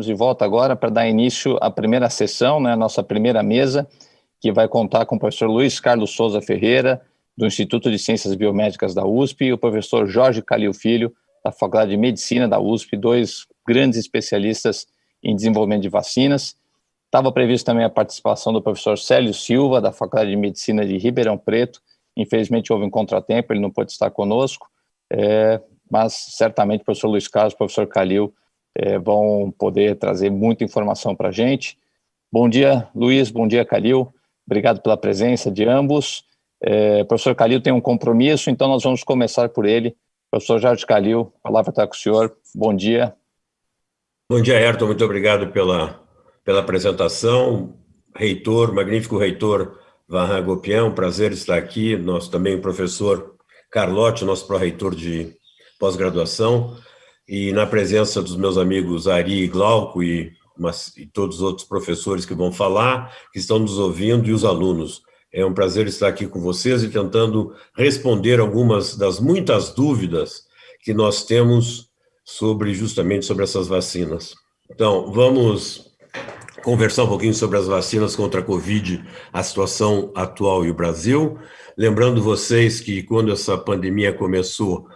Estamos de volta agora para dar início à primeira sessão, né, a nossa primeira mesa, que vai contar com o professor Luiz Carlos Souza Ferreira, do Instituto de Ciências Biomédicas da USP, e o professor Jorge Calil Filho, da Faculdade de Medicina da USP, dois grandes especialistas em desenvolvimento de vacinas. Estava previsto também a participação do professor Célio Silva, da Faculdade de Medicina de Ribeirão Preto. Infelizmente houve um contratempo, ele não pôde estar conosco, mas certamente o professor Luiz Carlos e o professor Calil vão poder trazer muita informação para a gente. Bom dia, Luiz, bom dia, Calil. Obrigado pela presença de ambos. O professor Calil tem um compromisso, então nós vamos começar por ele. Professor Jorge Calil, a palavra está com o senhor. Bom dia. Bom dia, Ayrton. Muito obrigado pela apresentação. Reitor, magnífico reitor Varran Gopião, prazer estar aqui. Nós também, o professor Carlotti, nosso pró-reitor de pós-graduação, e na presença dos meus amigos Ari e Glauco e todos os outros professores que vão falar, que estão nos ouvindo, e os alunos. É um prazer estar aqui com vocês e tentando responder algumas das muitas dúvidas que nós temos justamente sobre essas vacinas. Então, vamos conversar um pouquinho sobre as vacinas contra a Covid, a situação atual e o Brasil. Lembrando vocês que quando essa pandemia começou,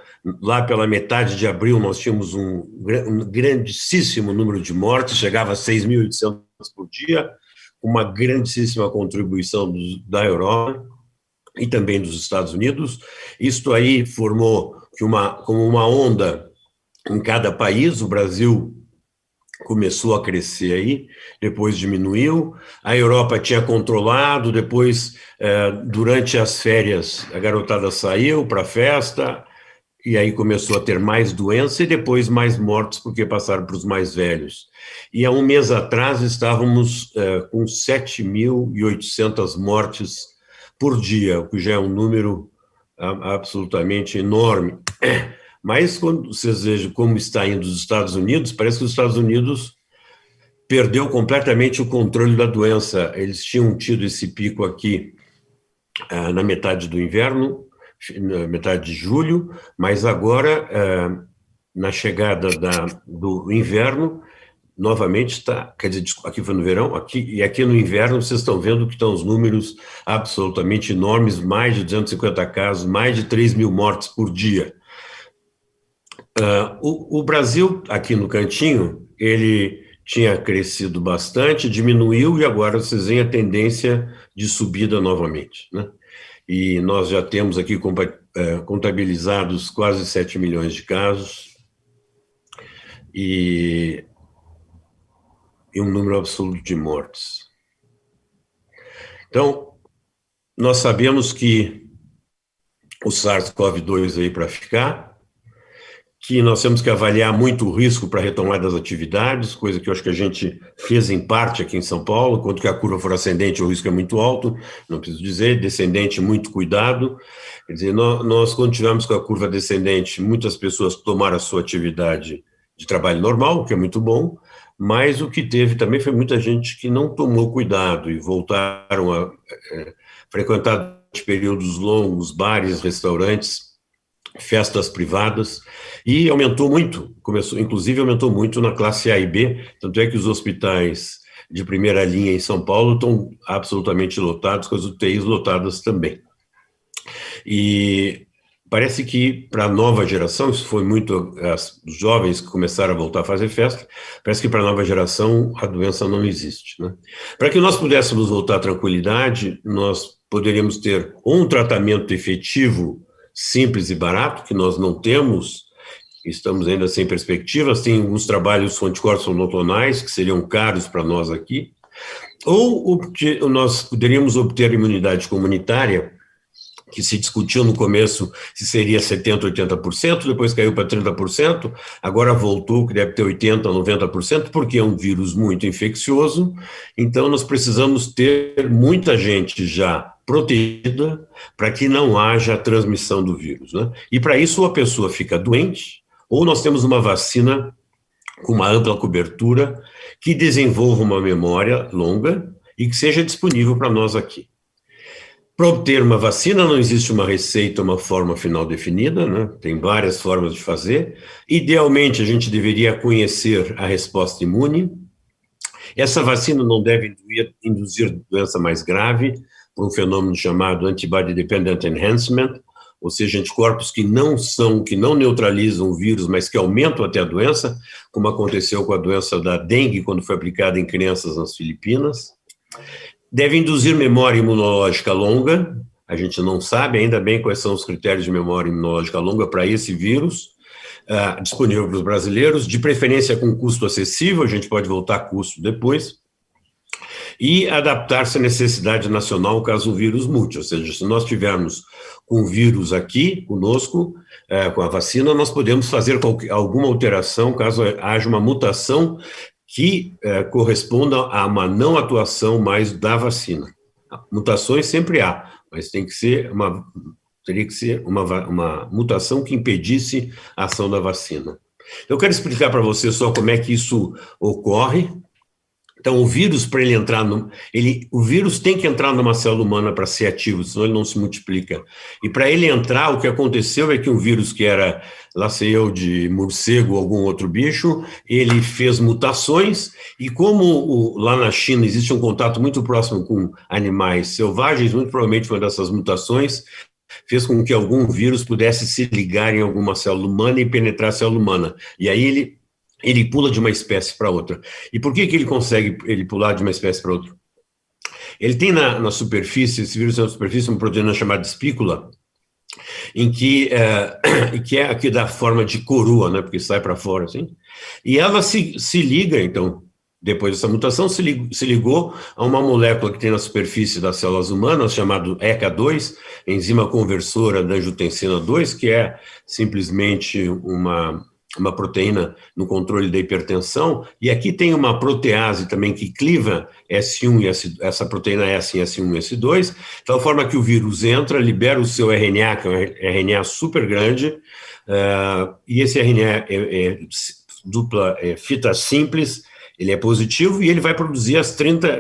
lá pela metade de abril, nós tínhamos um grandíssimo número de mortes, chegava a 6.800 por dia, uma grandíssima contribuição da Europa e também dos Estados Unidos. Isto aí formou como uma onda em cada país. O Brasil começou a crescer aí, depois diminuiu, a Europa tinha controlado, depois, durante as férias, a garotada saiu para a festa, e aí começou a ter mais doença e depois mais mortes, porque passaram para os mais velhos. E há um mês atrás estávamos com 7.800 mortes por dia, o que já é um número absolutamente enorme. Mas quando vocês vejam como está indo os Estados Unidos, parece que os Estados Unidos perdeu completamente o controle da doença. Eles tinham tido esse pico aqui na metade do inverno, na metade de julho, mas agora, na chegada do inverno, novamente está, quer dizer, aqui foi no verão, aqui no inverno vocês estão vendo que estão os números absolutamente enormes, mais de 250 casos, mais de 3.000 mortes por dia. O Brasil, aqui no cantinho, ele tinha crescido bastante, diminuiu, e agora vocês veem a tendência de subida novamente, né? E nós já temos aqui contabilizados quase 7 milhões de casos e um número absoluto de mortes. Então, nós sabemos que o SARS-CoV-2 veio para ficar, que nós temos que avaliar muito o risco para a retomada das atividades, coisa que eu acho que a gente fez em parte aqui em São Paulo. Quando que a curva for ascendente, o risco é muito alto, não preciso dizer, descendente, muito cuidado. Quer dizer, nós quando tivemos com a curva descendente, muitas pessoas tomaram a sua atividade de trabalho normal, o que é muito bom, mas o que teve também foi muita gente que não tomou cuidado e voltaram a frequentar períodos longos, bares, restaurantes, festas privadas, e aumentou muito, inclusive aumentou muito na classe A e B, tanto é que os hospitais de primeira linha em São Paulo estão absolutamente lotados, com as UTIs lotadas também. E parece que para a nova geração, isso foi muito os jovens que começaram a voltar a fazer festa, parece que para a nova geração a doença não existe, né? Para que nós pudéssemos voltar à tranquilidade, nós poderíamos ter um tratamento efetivo, simples e barato, que nós não temos, estamos ainda sem perspectivas. Tem alguns trabalhos com anticorpos monoclonais, que seriam caros para nós aqui, ou nós poderíamos obter imunidade comunitária, que se discutiu no começo se seria 70%, 80%, depois caiu para 30%, agora voltou, que deve ter 80%, 90%, porque é um vírus muito infeccioso. Então nós precisamos ter muita gente já protegida para que não haja transmissão do vírus, né? E para isso, ou a pessoa fica doente, ou nós temos uma vacina com uma ampla cobertura, que desenvolva uma memória longa e que seja disponível para nós aqui. Para obter uma vacina não existe uma receita, uma forma final definida, né? Tem várias formas de fazer. Idealmente, a gente deveria conhecer a resposta imune, Essa vacina não deve induzir doença mais grave, por um fenômeno chamado Antibody Dependent Enhancement, ou seja, anticorpos que não neutralizam o vírus, mas que aumentam até a doença, como aconteceu com a doença da dengue, quando foi aplicada em crianças nas Filipinas. Deve induzir memória imunológica longa, a gente não sabe ainda bem quais são os critérios de memória imunológica longa para esse vírus, disponível para os brasileiros, de preferência com custo acessível, a gente pode voltar a custo depois, e adaptar-se à necessidade nacional caso o vírus mute, ou seja, se nós tivermos com o vírus aqui conosco, com a vacina, nós podemos fazer alguma alteração caso haja uma mutação que corresponda a uma não atuação mais da vacina. Mutações sempre há, mas teria que ser uma mutação que impedisse a ação da vacina. Eu quero explicar para você só como é que isso ocorre. Então, o vírus, para ele entrar o vírus tem que entrar numa célula humana para ser ativo, senão ele não se multiplica. E para ele entrar, o que aconteceu é que um vírus que era, lá sei eu, de morcego ou algum outro bicho, ele fez mutações, e como lá na China existe um contato muito próximo com animais selvagens, muito provavelmente uma dessas mutações fez com que algum vírus pudesse se ligar em alguma célula humana e penetrar a célula humana. E aí ele pula de uma espécie para outra. E por que ele consegue pular de uma espécie para outra? Ele tem na superfície, esse vírus tem na superfície uma proteína chamada espícula, que é aqui da forma de coroa, né, porque sai para fora, assim, e ela se liga, então, depois dessa mutação, se ligou a uma molécula que tem na superfície das células humanas, chamada ECA2, enzima conversora da angiotensina 2, que é simplesmente uma proteína no controle da hipertensão, e aqui tem uma protease também que cliva S1 e essa proteína S em S1 e S2, de tal forma que o vírus entra, libera o seu RNA, que é um RNA super grande, e esse RNA é fita simples, ele é positivo e ele vai produzir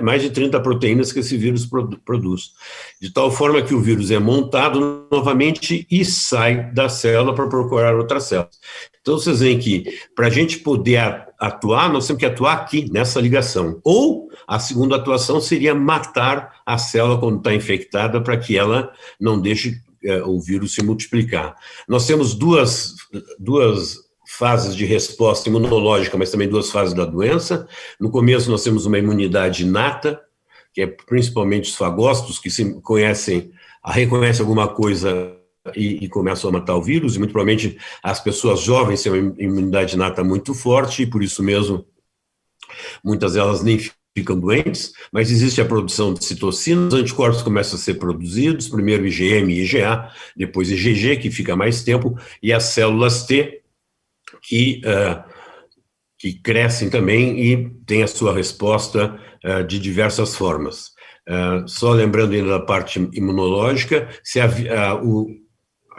mais de 30 proteínas que esse vírus produz. De tal forma que o vírus é montado novamente e sai da célula para procurar outras células. Então, vocês veem que, para a gente poder atuar, nós temos que atuar aqui, nessa ligação. Ou, a segunda atuação seria matar a célula quando está infectada, para que ela não deixe o vírus se multiplicar. Nós temos duas fases de resposta imunológica, mas também duas fases da doença. No começo nós temos uma imunidade inata, que é principalmente os fagócitos, que reconhecem alguma coisa e começam a matar o vírus, e muito provavelmente as pessoas jovens têm uma imunidade inata muito forte, e por isso mesmo muitas delas nem ficam doentes, mas existe a produção de citocinas, os anticorpos começam a ser produzidos, primeiro IgM e IgA, depois IgG, que fica mais tempo, e as células T, que crescem também e têm a sua resposta de diversas formas. Só lembrando ainda da parte imunológica, se a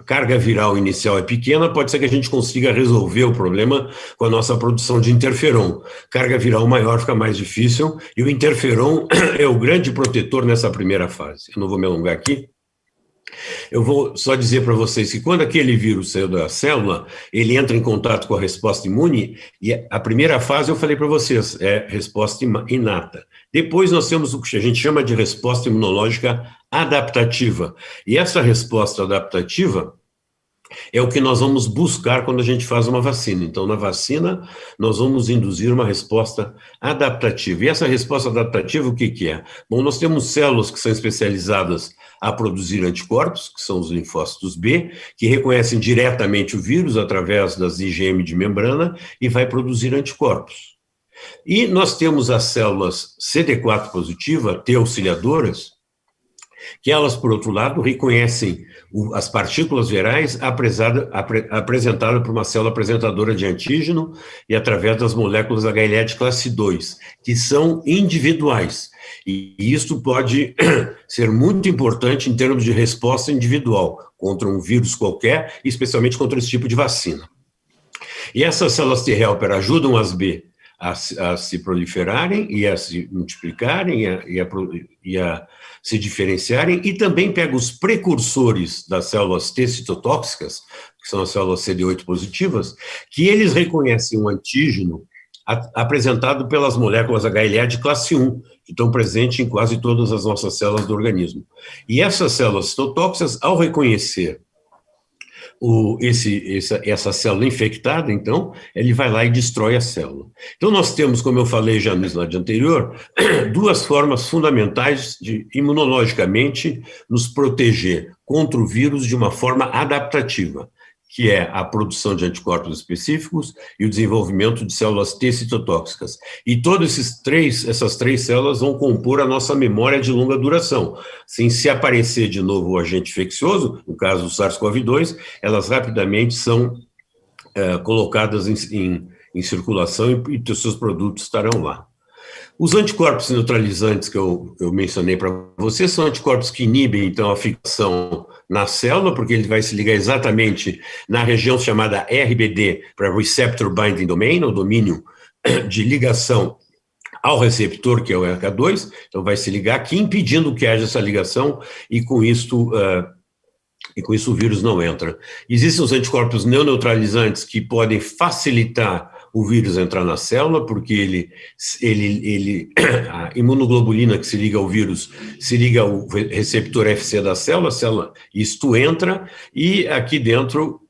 carga viral inicial é pequena, pode ser que a gente consiga resolver o problema com a nossa produção de interferon. Carga viral maior fica mais difícil, e o interferon é o grande protetor nessa primeira fase. Eu não vou me alongar aqui. Eu vou só dizer para vocês que quando aquele vírus saiu da célula, ele entra em contato com a resposta imune, e a primeira fase eu falei para vocês, é resposta inata. Depois nós temos o que a gente chama de resposta imunológica adaptativa. E essa resposta adaptativa é o que nós vamos buscar quando a gente faz uma vacina. Então, na vacina, nós vamos induzir uma resposta adaptativa. E essa resposta adaptativa, o que é? Bom, nós temos células que são especializadas a produzir anticorpos, que são os linfócitos B, que reconhecem diretamente o vírus através das IgM de membrana e vai produzir anticorpos. E nós temos as células CD4 positiva, T auxiliadoras, que elas, por outro lado, reconhecem as partículas virais apresentadas por uma célula apresentadora de antígeno e através das moléculas HLA de classe 2, que são individuais. E isso pode ser muito importante em termos de resposta individual contra um vírus qualquer, especialmente contra esse tipo de vacina. E essas células T helper ajudam as B a se proliferarem e a se multiplicarem e a se diferenciarem, e também pega os precursores das células T citotóxicas, que são as células CD8 positivas, que eles reconhecem um antígeno apresentado pelas moléculas HLA de classe 1, que estão presentes em quase todas as nossas células do organismo. E essas células citotóxicas, ao reconhecer essa célula infectada, então, ele vai lá e destrói a célula. Então, nós temos, como eu falei já no slide anterior, duas formas fundamentais de, imunologicamente, nos proteger contra o vírus de uma forma adaptativa, que é a produção de anticorpos específicos e o desenvolvimento de células T citotóxicas. E todas essas três células vão compor a nossa memória de longa duração. Assim, se aparecer de novo o agente infeccioso, no caso do SARS-CoV-2, elas rapidamente são colocadas em circulação e os seus produtos estarão lá. Os anticorpos neutralizantes que eu mencionei para vocês são anticorpos que inibem, então, a fixação na célula, porque ele vai se ligar exatamente na região chamada RBD, para Receptor Binding Domain, o domínio de ligação ao receptor, que é o RH2, então vai se ligar aqui, impedindo que haja essa ligação, e com isso o vírus não entra. Existem os anticorpos não neutralizantes que podem facilitar o vírus entrar na célula, porque a imunoglobulina que se liga ao vírus se liga ao receptor FC da célula, isto entra, e aqui dentro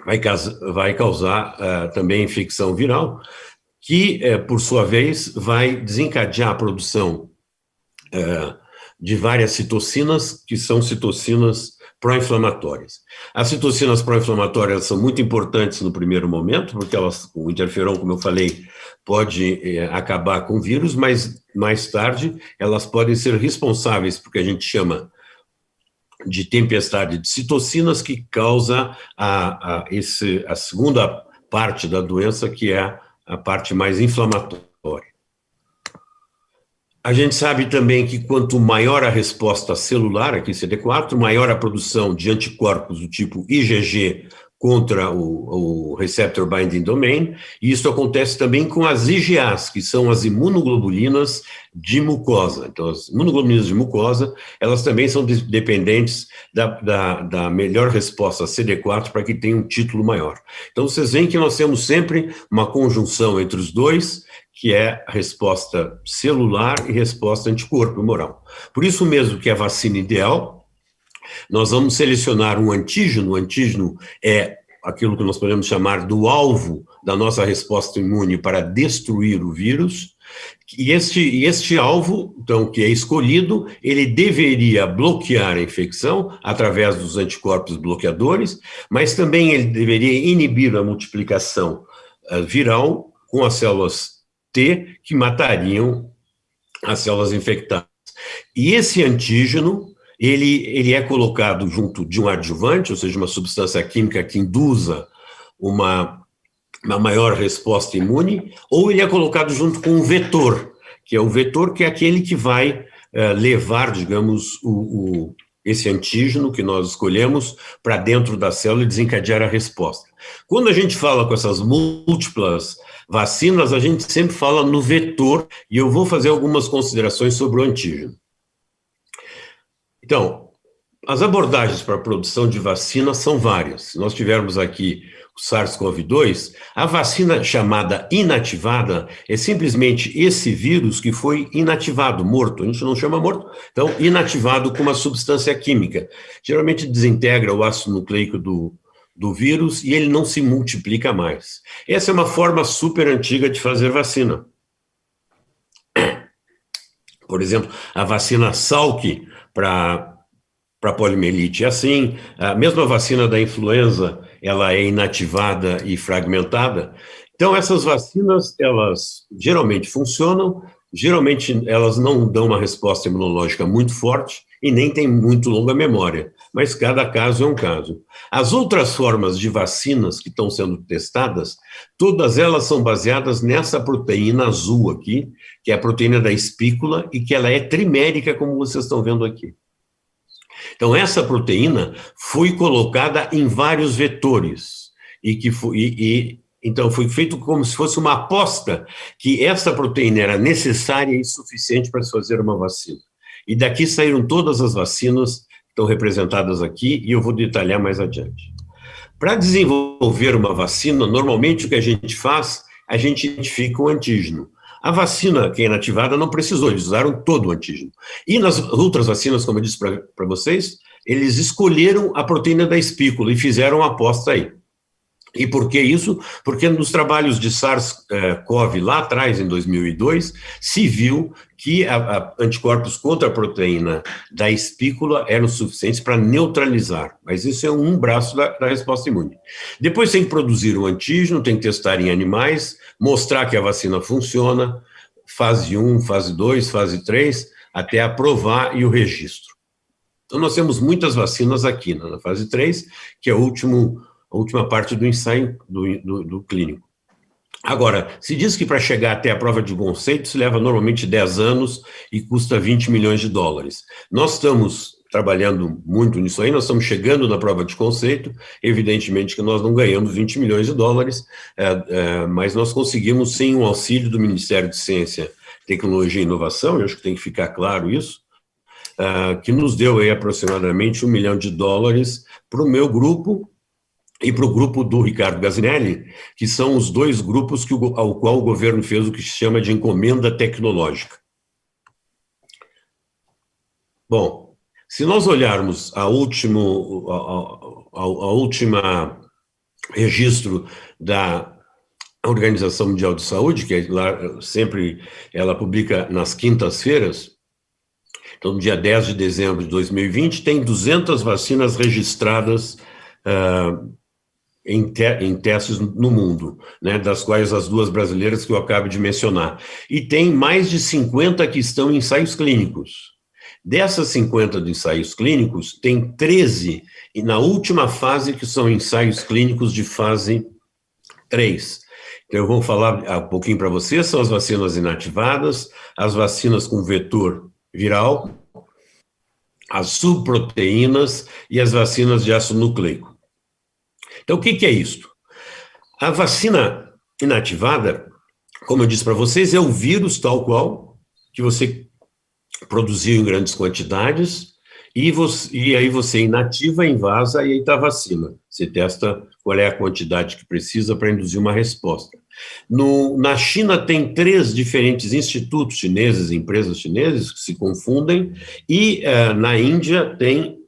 vai causar também infecção viral, que, por sua vez, vai desencadear a produção de várias citocinas, que são citocinas pró-inflamatórias. As citocinas pró-inflamatórias são muito importantes no primeiro momento, porque o interferon, como eu falei, pode acabar com o vírus, mas mais tarde elas podem ser responsáveis porque a gente chama de tempestade de citocinas, que causa a segunda parte da doença, que é a parte mais inflamatória. A gente sabe também que quanto maior a resposta celular, aqui CD4, maior a produção de anticorpos do tipo IgG contra o Receptor Binding Domain, e isso acontece também com as IgAs, que são as imunoglobulinas de mucosa. Então, as imunoglobulinas de mucosa, elas também são dependentes da melhor resposta CD4 para que tenha um título maior. Então, vocês veem que nós temos sempre uma conjunção entre os dois, que é a resposta celular e resposta anticorpo humoral. Por isso mesmo que a vacina ideal, nós vamos selecionar um antígeno. O antígeno é aquilo que nós podemos chamar do alvo da nossa resposta imune para destruir o vírus, e este alvo, então, que é escolhido, ele deveria bloquear a infecção através dos anticorpos bloqueadores, mas também ele deveria inibir a multiplicação viral com as células T, que matariam as células infectadas. E esse antígeno, ele é colocado junto de um adjuvante, ou seja, uma substância química que induza uma maior resposta imune, ou ele é colocado junto com um vetor, que é aquele que vai levar, digamos, esse antígeno que nós escolhemos para dentro da célula e desencadear a resposta. Quando a gente fala com essas múltiplas vacinas, a gente sempre fala no vetor, e eu vou fazer algumas considerações sobre o antígeno. Então, as abordagens para a produção de vacina são várias. Se nós tivermos aqui o SARS-CoV-2, a vacina chamada inativada é simplesmente esse vírus que foi inativado, morto. A gente não chama morto, então inativado com uma substância química. Geralmente desintegra o ácido nucleico do vírus e ele não se multiplica mais. Essa é uma forma super antiga de fazer vacina. Por exemplo, a vacina Salk para poliomielite é assim, a mesma vacina da influenza, ela é inativada e fragmentada. Então, essas vacinas, elas geralmente funcionam, geralmente elas não dão uma resposta imunológica muito forte e nem têm muito longa memória, mas cada caso é um caso. As outras formas de vacinas que estão sendo testadas, todas elas são baseadas nessa proteína azul aqui, que é a proteína da espícula e que ela é trimérica, como vocês estão vendo aqui. Então, essa proteína foi colocada em vários vetores, então foi feito como se fosse uma aposta que essa proteína era necessária e suficiente para se fazer uma vacina. E daqui saíram todas as vacinas que estão representadas aqui, e eu vou detalhar mais adiante. Para desenvolver uma vacina, normalmente o que a gente faz, a gente identifica o antígeno. A vacina, que é inativada, não precisou, eles usaram todo o antígeno. E nas outras vacinas, como eu disse para vocês, eles escolheram a proteína da espícula e fizeram uma aposta aí. E por que isso? Porque nos trabalhos de SARS-CoV lá atrás, em 2002, se viu que anticorpos contra a proteína da espícula eram suficientes para neutralizar, mas isso é um braço da resposta imune. Depois tem que produzir o antígeno, tem que testar em animais, mostrar que a vacina funciona, fase 1, fase 2, fase 3, até aprovar e o registro. Então nós temos muitas vacinas aqui na fase 3, que é a última parte do ensaio do clínico. Agora, se diz que para chegar até a prova de conceito se leva normalmente 10 anos e custa 20 milhões de dólares. Nós estamos trabalhando muito nisso aí, nós estamos chegando na prova de conceito, evidentemente que nós não ganhamos 20 milhões de dólares, mas nós conseguimos sim um auxílio do Ministério de Ciência, Tecnologia e Inovação, eu acho que tem que ficar claro isso, que nos deu aí aproximadamente $1 milhão para o meu grupo, e para o grupo do Ricardo Gazinelli, que são os dois grupos ao qual o governo fez o que se chama de encomenda tecnológica. Bom, se nós olharmos a última registro da Organização Mundial de Saúde, que lá sempre ela publica nas quintas-feiras, então no dia 10 de dezembro de 2020, tem 200 vacinas registradas em testes no mundo, né, das quais as 2 brasileiras que eu acabo de mencionar. E tem mais de 50 que estão em ensaios clínicos. Dessas 50 de ensaios clínicos, tem 13 na última fase, que são ensaios clínicos de fase 3. Então, eu vou falar um pouquinho para vocês, são as vacinas inativadas, as vacinas com vetor viral, as subproteínas e as vacinas de ácido nucleico. Então, o que é isso? A vacina inativada, como eu disse para vocês, é o vírus tal qual que você produziu em grandes quantidades e aí você inativa, invasa e aí está a vacina. Você testa qual é a quantidade que precisa para induzir uma resposta. Na China tem 3 diferentes institutos chineses, empresas chinesas que se confundem, e na Índia tem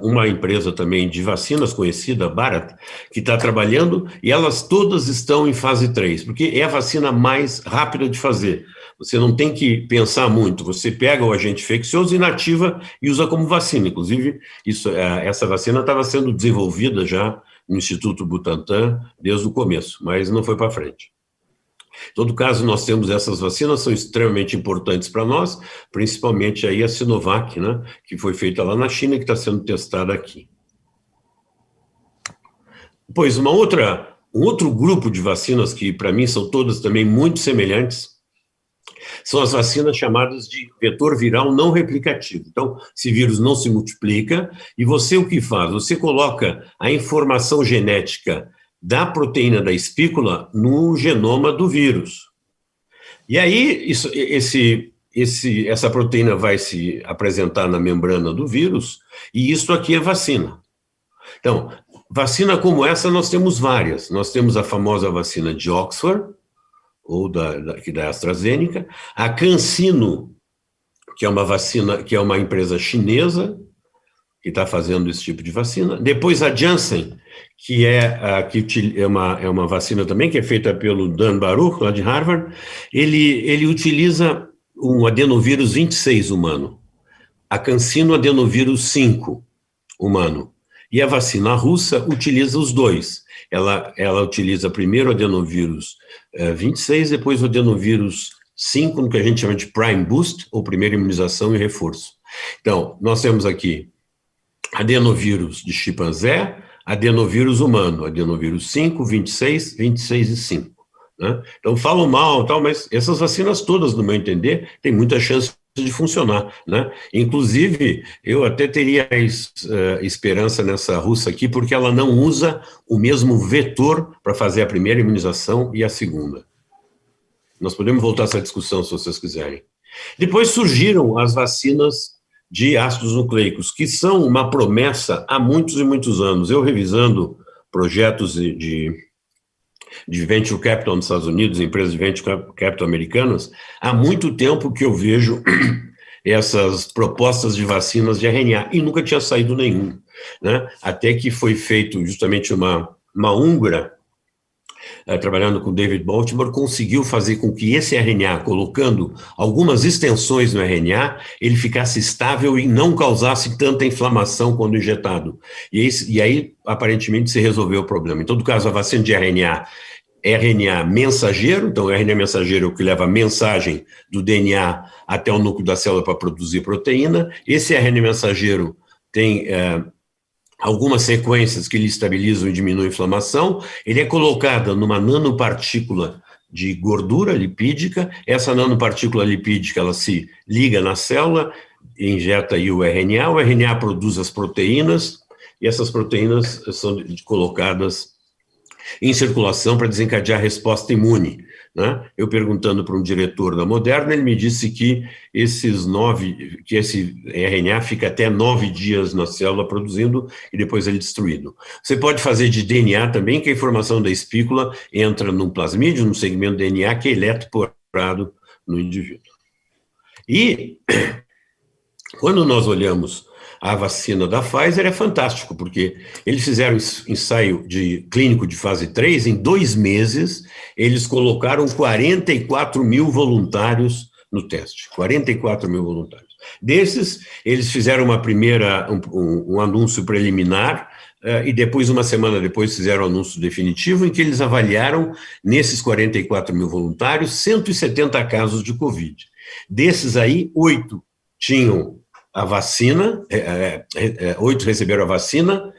uma empresa também de vacinas conhecida, Bharat, que está trabalhando, e elas todas estão em fase 3, porque é a vacina mais rápida de fazer. Você não tem que pensar muito, você pega o agente infeccioso, inativa e usa como vacina. Inclusive, essa vacina estava sendo desenvolvida já no Instituto Butantan desde o começo, mas não foi para frente. Em todo caso, nós temos essas vacinas, são extremamente importantes para nós, principalmente aí a Sinovac, né, que foi feita lá na China e que está sendo testada aqui. Pois um outro grupo de vacinas que para mim são todas também muito semelhantes, são as vacinas chamadas de vetor viral não replicativo. Então, esse vírus não se multiplica e você o que faz? Você coloca a informação genética da proteína da espícula no genoma do vírus. E aí, essa proteína vai se apresentar na membrana do vírus, e isso aqui é vacina. Então, vacina como essa nós temos várias. Nós temos a famosa vacina de Oxford, ou da AstraZeneca, a CanSino, que é uma vacina, que é uma empresa chinesa, que está fazendo esse tipo de vacina. Depois a Janssen, que é uma vacina também, que é feita pelo Dan Baruch, lá de Harvard. Ele utiliza um adenovírus 26 humano, a CanSino adenovírus 5 humano, e a vacina russa utiliza os dois. Ela utiliza primeiro o adenovírus 26, depois o adenovírus 5, no que a gente chama de Prime Boost, ou primeira imunização e reforço. Então, nós temos aqui adenovírus de chimpanzé, adenovírus humano, adenovírus 5, 26, 26 e 5. Né? Então, falam mal, tal, mas essas vacinas todas, no meu entender, têm muita chance de funcionar. Né? Inclusive, eu até teria esperança nessa russa aqui, porque ela não usa o mesmo vetor para fazer a primeira imunização e a segunda. Nós podemos voltar a essa discussão, se vocês quiserem. Depois surgiram as vacinas de ácidos nucleicos, que são uma promessa há muitos e muitos anos. Eu revisando projetos de de venture capital nos Estados Unidos, empresas de venture capital americanas, há muito tempo que eu vejo essas propostas de vacinas de RNA, e nunca tinha saído nenhum, né? Até que foi feito justamente uma húngara, trabalhando com David Baltimore, conseguiu fazer com que esse RNA, colocando algumas extensões no RNA, ele ficasse estável e não causasse tanta inflamação quando injetado. E aí, aparentemente, se resolveu o problema. Em todo caso, a vacina de RNA é RNA mensageiro, então o RNA mensageiro é o que leva a mensagem do DNA até o núcleo da célula para produzir proteína. Esse RNA mensageiro tem algumas sequências que ele estabilizam e diminuem a inflamação. Ele é colocado numa nanopartícula de gordura lipídica. Essa nanopartícula lipídica, ela se liga na célula, injeta aí o RNA produz as proteínas, e essas proteínas são colocadas em circulação para desencadear a resposta imune, né? Eu perguntando para um diretor da Moderna, ele me disse que esse RNA fica até 9 dias na célula produzindo e depois ele destruído. Você pode fazer de DNA também, que a informação da espícula entra num plasmídio, num segmento DNA que é eletroporado no indivíduo. E quando nós olhamos a vacina da Pfizer, é fantástico, porque eles fizeram ensaio clínico de fase 3, em 2 meses, eles colocaram 44 mil voluntários no teste, 44 mil voluntários. Desses, eles fizeram um anúncio preliminar, e depois, uma semana depois, fizeram o anúncio definitivo, em que eles avaliaram, nesses 44 mil voluntários, 170 casos de Covid. Desses aí, 8 tinham a vacina, 8 receberam a vacina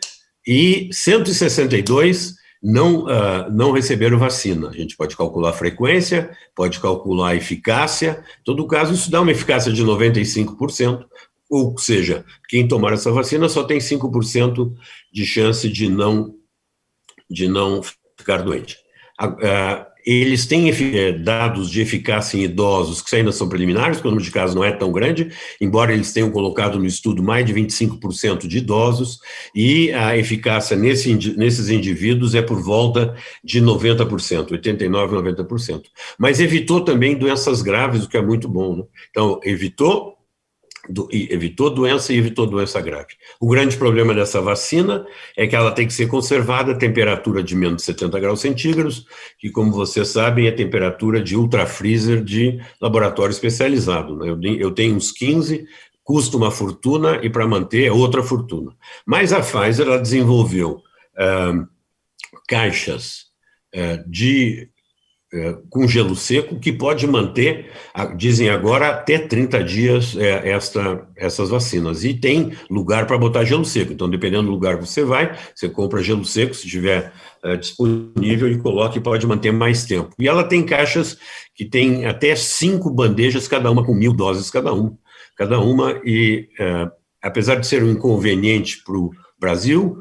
e 162 não receberam vacina. A gente pode calcular a frequência, pode calcular a eficácia. Em todo caso, isso dá uma eficácia de 95%, ou seja, quem tomar essa vacina só tem 5% de chance de não ficar doente. Eles têm dados de eficácia em idosos que ainda são preliminares, porque o número de casos não é tão grande, embora eles tenham colocado no estudo mais de 25% de idosos, e a eficácia nesses indivíduos é por volta de 90%, 89%, 90%. Mas evitou também doenças graves, o que é muito bom, né? Então, evitou doença e evitou doença grave. O grande problema dessa vacina é que ela tem que ser conservada a temperatura de menos de 70 graus centígrados, que, como vocês sabem, é a temperatura de ultrafreezer de laboratório especializado, né? Eu tenho uns 15, custa uma fortuna, e para manter é outra fortuna. Mas a Pfizer, ela desenvolveu caixas com gelo seco, que pode manter, dizem agora, até 30 dias essas vacinas. E tem lugar para botar gelo seco. Então, dependendo do lugar que você vai, você compra gelo seco, se tiver disponível, e coloca, e pode manter mais tempo. E ela tem caixas que tem até 5 bandejas, cada uma com 1.000 doses cada uma, e apesar de ser um inconveniente para o Brasil,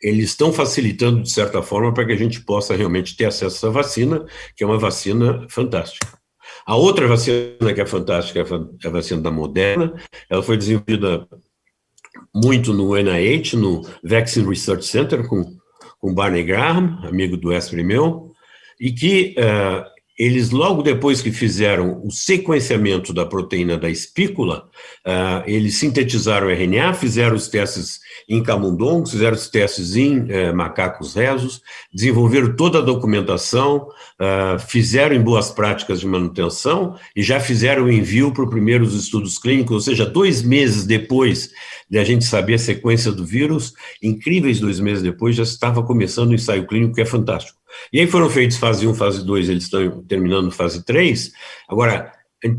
eles estão facilitando, de certa forma, para que a gente possa realmente ter acesso a essa vacina, que é uma vacina fantástica. A outra vacina que é fantástica é a vacina da Moderna. Ela foi desenvolvida muito no NIH, no Vaccine Research Center, com Barney Graham, amigo do Estre meu, e que eles, logo depois que fizeram o sequenciamento da proteína da espícula, eles sintetizaram o RNA, fizeram os testes em camundongos, fizeram os testes em macacos rezos, desenvolveram toda a documentação, fizeram em boas práticas de manutenção e já fizeram o envio para os primeiros estudos clínicos, ou seja, 2 meses depois de a gente saber a sequência do vírus, incríveis 2 meses depois, já estava começando o ensaio clínico, que é fantástico. E aí foram feitos fase 1, fase 2, eles estão terminando fase 3. Agora,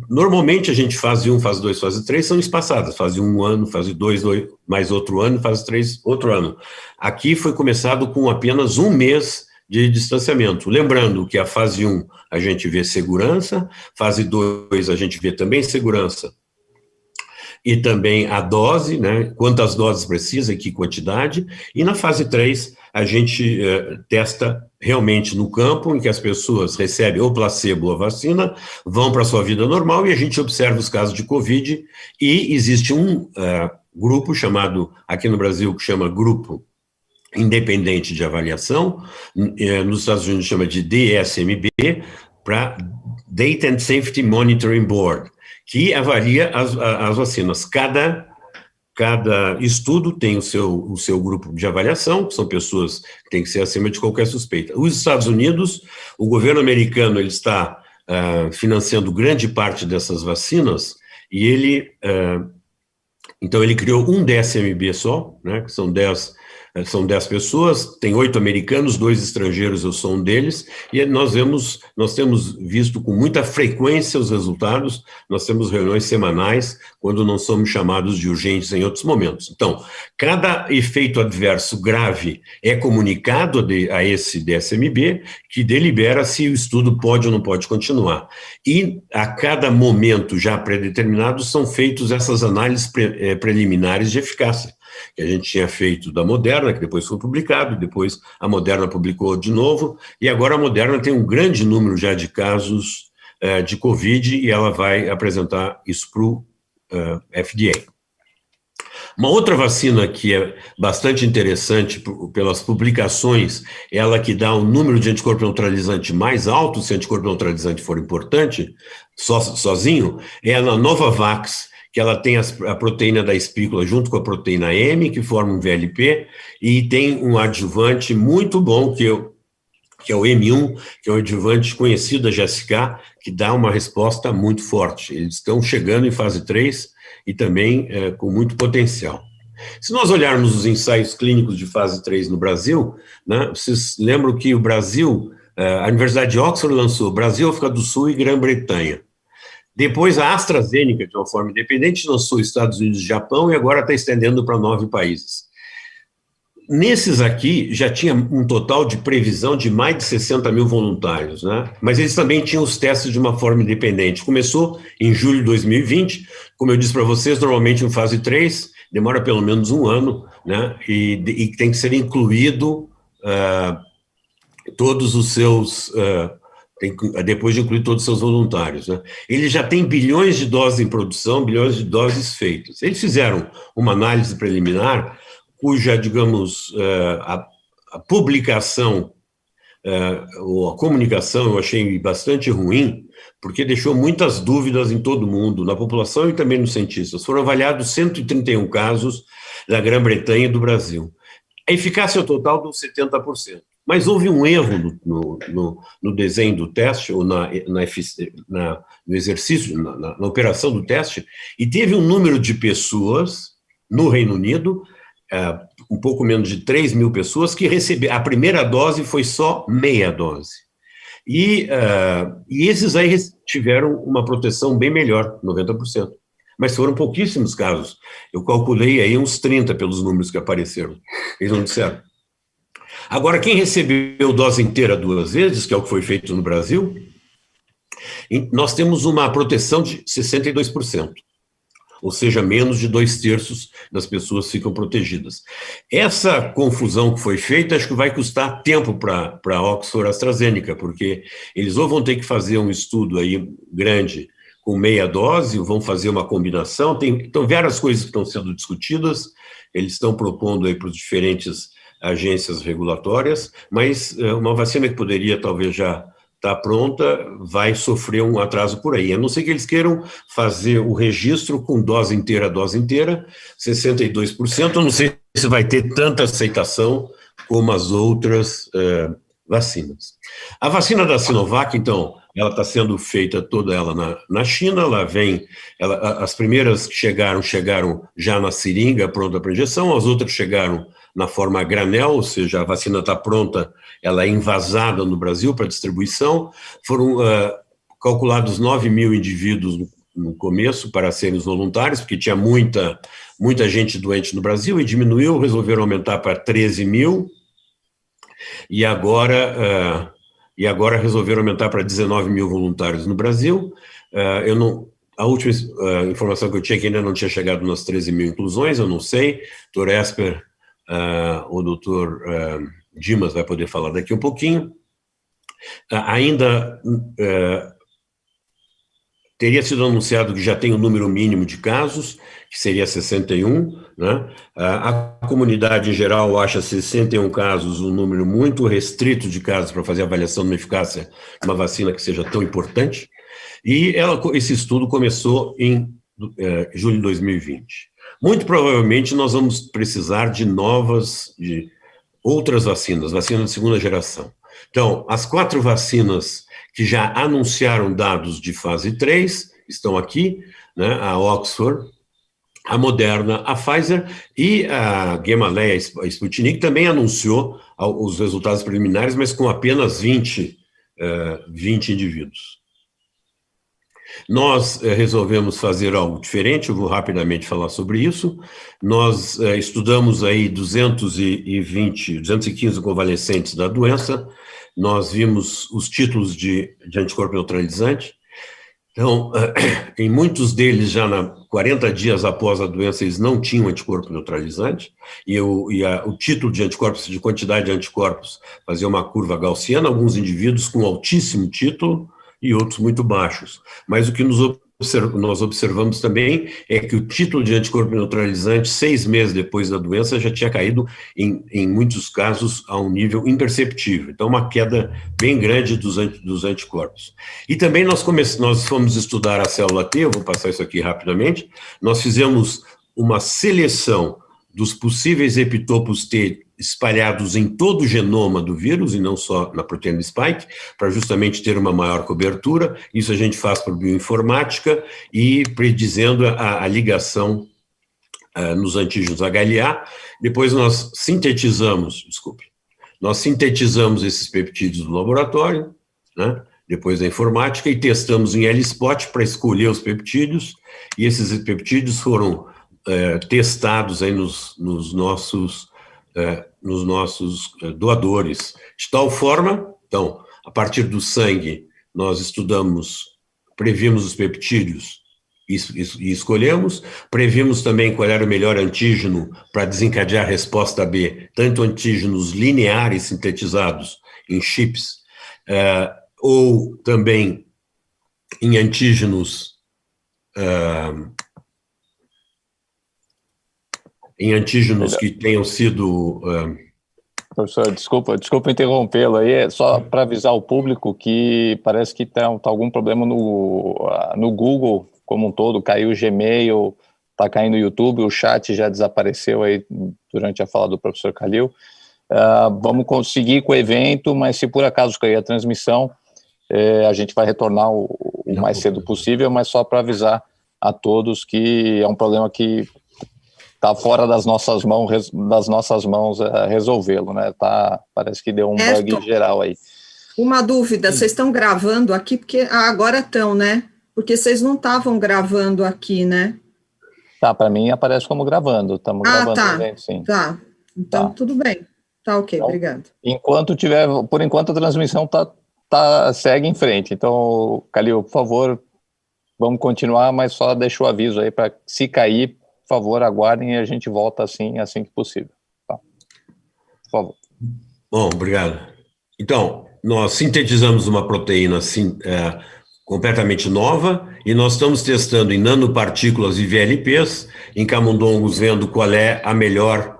normalmente a gente fase 1, fase 2, fase 3 são espaçadas, fase 1 um ano, fase 2, mais outro ano, fase 3 outro ano. Aqui foi começado com apenas 1 mês de distanciamento. Lembrando que a fase 1 a gente vê segurança, fase 2 a gente vê também segurança, e também a dose, né, quantas doses precisa e que quantidade, e na fase 3 a gente testa realmente no campo, em que as pessoas recebem ou placebo ou a vacina, vão para a sua vida normal, e a gente observa os casos de Covid, e existe um grupo chamado, aqui no Brasil, que chama Grupo independente de avaliação, nos Estados Unidos chama de DSMB, para Data and Safety Monitoring Board, que avalia as vacinas. Cada estudo tem o seu grupo de avaliação, que são pessoas que têm que ser acima de qualquer suspeita. Os Estados Unidos, o governo americano, ele está financiando grande parte dessas vacinas, e então ele criou um DSMB só, né, que são 10 pessoas, tem 8 americanos, 2 estrangeiros, eu sou um deles, e nós temos visto com muita frequência os resultados, nós temos reuniões semanais, quando não somos chamados de urgentes em outros momentos. Então, cada efeito adverso grave é comunicado a esse DSMB, que delibera se o estudo pode ou não pode continuar. E a cada momento já predeterminado são feitas essas análises preliminares de eficácia, que a gente tinha feito da Moderna, que depois foi publicado, depois a Moderna publicou de novo, e agora a Moderna tem um grande número já de casos de Covid, e ela vai apresentar isso para o FDA. Uma outra vacina que é bastante interessante pelas publicações, ela que dá um número de anticorpo neutralizante mais alto, se anticorpo neutralizante for importante, sozinho, é a Novavax, que ela tem a proteína da espícula junto com a proteína M, que forma um VLP, e tem um adjuvante muito bom, que é o M1, que é um adjuvante conhecido da GSK, que dá uma resposta muito forte. Eles estão chegando em fase 3 e também com muito potencial. Se nós olharmos os ensaios clínicos de fase 3 no Brasil, né, vocês lembram que o Brasil, a Universidade de Oxford lançou Brasil, África do Sul e Grã-Bretanha. Depois, a AstraZeneca, de uma forma independente, lançou Estados Unidos e Japão, e agora está estendendo para 9 países. Nesses aqui, já tinha um total de previsão de mais de 60 mil voluntários, né? Mas eles também tinham os testes de uma forma independente. Começou em julho de 2020, como eu disse para vocês, normalmente em fase 3, demora pelo menos um ano, né? E tem que ser incluído todos os seus... depois de incluir todos os seus voluntários, né? Ele já tem bilhões de doses em produção, bilhões de doses feitas. Eles fizeram uma análise preliminar, cuja, digamos, a publicação ou a comunicação eu achei bastante ruim, porque deixou muitas dúvidas em todo mundo, na população e também nos cientistas. Foram avaliados 131 casos da Grã-Bretanha e do Brasil. A eficácia total deu 70%. Mas houve um erro no desenho do teste, ou no exercício, na operação do teste, e teve um número de pessoas no Reino Unido, um pouco menos de 3 mil pessoas, que receberam, a primeira dose foi só meia dose. E esses aí tiveram uma proteção bem melhor, 90%. Mas foram pouquíssimos casos. Eu calculei aí uns 30 pelos números que apareceram. Eles não disseram. Agora, quem recebeu dose inteira 2 vezes, que é o que foi feito no Brasil, nós temos uma proteção de 62%, ou seja, menos de 2/3 das pessoas ficam protegidas. Essa confusão que foi feita, acho que vai custar tempo para a Oxford AstraZeneca, porque eles ou vão ter que fazer um estudo aí grande com meia dose, ou vão fazer uma combinação, então várias coisas que estão sendo discutidas, eles estão propondo aí para os diferentes agências regulatórias, mas uma vacina que poderia talvez já estar pronta vai sofrer um atraso por aí, a não ser que eles queiram fazer o registro com dose inteira, 62%, eu não sei se vai ter tanta aceitação como as outras vacinas. A vacina da Sinovac, então, ela está sendo feita toda ela na China, as primeiras que chegaram já na seringa, pronta para injeção, as outras chegaram na forma granel, ou seja, a vacina está pronta, ela é envasada no Brasil para distribuição. Foram calculados 9 mil indivíduos no começo para serem os voluntários, porque tinha muita gente doente no Brasil, e diminuiu, resolveram aumentar para 13 mil, e agora resolveram aumentar para 19 mil voluntários no Brasil. A última informação que eu tinha é que ainda não tinha chegado nas 13 mil inclusões, eu não sei, Dr. Esper, o doutor Dimas vai poder falar daqui um pouquinho. Ainda teria sido anunciado que já tem um número mínimo de casos, que seria 61, né? A comunidade em geral acha 61 casos um número muito restrito de casos para fazer avaliação de uma eficácia de uma vacina que seja tão importante, e esse estudo começou em julho de 2020. Muito provavelmente nós vamos precisar de outras vacinas de segunda geração. Então, as 4 vacinas que já anunciaram dados de fase 3 estão aqui, né? A Oxford, a Moderna, a Pfizer e a Gamaleya, a Sputnik, também anunciou os resultados preliminares, mas com apenas 20 indivíduos. Nós resolvemos fazer algo diferente, eu vou rapidamente falar sobre isso. Nós estudamos aí 215 convalescentes da doença, nós vimos os títulos de anticorpo neutralizante. Então, em muitos deles, já 40 dias após a doença, eles não tinham anticorpo neutralizante, e o título de anticorpos, de quantidade de anticorpos, fazia uma curva gaussiana, alguns indivíduos com altíssimo título e outros muito baixos. Mas o que nós observamos também é que o título de anticorpo neutralizante, 6 meses depois da doença, já tinha caído, em muitos casos, a um nível imperceptível. Então, uma queda bem grande dos anticorpos. E também nós fomos estudar a célula T, eu vou passar isso aqui rapidamente, nós fizemos uma seleção dos possíveis epitopos T espalhados em todo o genoma do vírus, e não só na proteína spike, para justamente ter uma maior cobertura. Isso a gente faz por bioinformática e predizendo a ligação nos antígenos HLA. Depois nós sintetizamos esses peptídeos no laboratório, né, depois da informática, e testamos em ELISpot para escolher os peptídeos, e esses peptídeos foram testados aí nos nossos doadores, de tal forma, então, a partir do sangue, nós previmos os peptídeos e escolhemos, previmos também qual era o melhor antígeno para desencadear a resposta B, tanto antígenos lineares sintetizados em chips, ou também em antígenos que tenham sido... Professor, desculpa interrompê-lo aí, é só para avisar o público que parece que tá algum problema no Google como um todo, caiu o Gmail, está caindo o YouTube, o chat já desapareceu aí durante a fala do professor Khalil. Vamos conseguir com o evento, mas se por acaso cair a transmissão, a gente vai retornar o mais cedo possível, mas só para avisar a todos que é um problema que está fora das nossas mãos resolvê-lo, né? Parece que deu um bug geral aí. Uma dúvida, vocês estão gravando aqui, porque agora estão, né? Porque vocês não estavam gravando aqui, né? Tá, para mim aparece como gravando, estamos gravando, tá, gente, sim. Tá, então tudo bem. Tá ok, então, obrigado. Por enquanto a transmissão segue em frente, então, Khalil, por favor, vamos continuar, mas só deixa o aviso aí para se cair, por favor, aguardem e a gente volta assim que possível. Tá? Por favor. Bom, obrigado. Então, nós sintetizamos uma proteína completamente nova e nós estamos testando em nanopartículas e VLPs, em camundongos, vendo qual é a melhor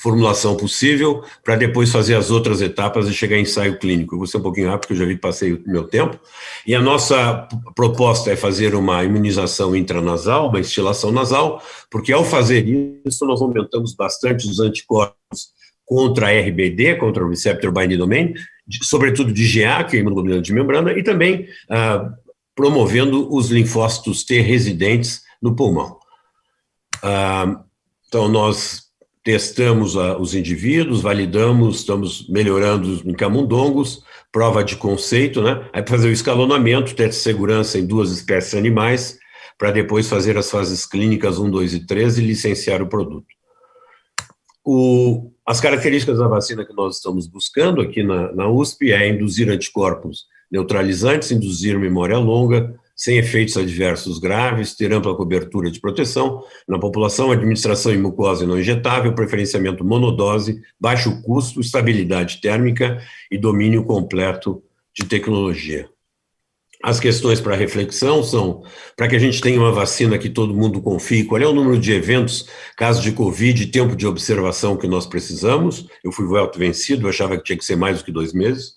formulação possível para depois fazer as outras etapas e chegar em ensaio clínico. Eu vou ser um pouquinho rápido, porque eu já vi que passei o meu tempo. E a nossa proposta é fazer uma imunização intranasal, uma instilação nasal, porque ao fazer isso nós aumentamos bastante os anticorpos contra a RBD, contra o Receptor Binding Domain, sobretudo de GA, que é a imunoglobulina de membrana, e também promovendo os linfócitos T residentes no pulmão. Então, nós testamos os indivíduos, validamos, estamos melhorando em camundongos, prova de conceito, né? Aí fazer o escalonamento, teste de segurança em 2 espécies animais, para depois fazer as fases clínicas 1, 2 e 3 e licenciar o produto. As características da vacina que nós estamos buscando aqui na USP é induzir anticorpos neutralizantes, induzir memória longa, sem efeitos adversos graves, ter ampla cobertura de proteção na população, administração em mucosa não injetável, preferenciamento monodose, baixo custo, estabilidade térmica e domínio completo de tecnologia. As questões para reflexão são, para que a gente tenha uma vacina que todo mundo confie, qual é o número de eventos, casos de Covid, tempo de observação que nós precisamos? Eu fui voto vencido, eu achava que tinha que ser mais do que 2 meses.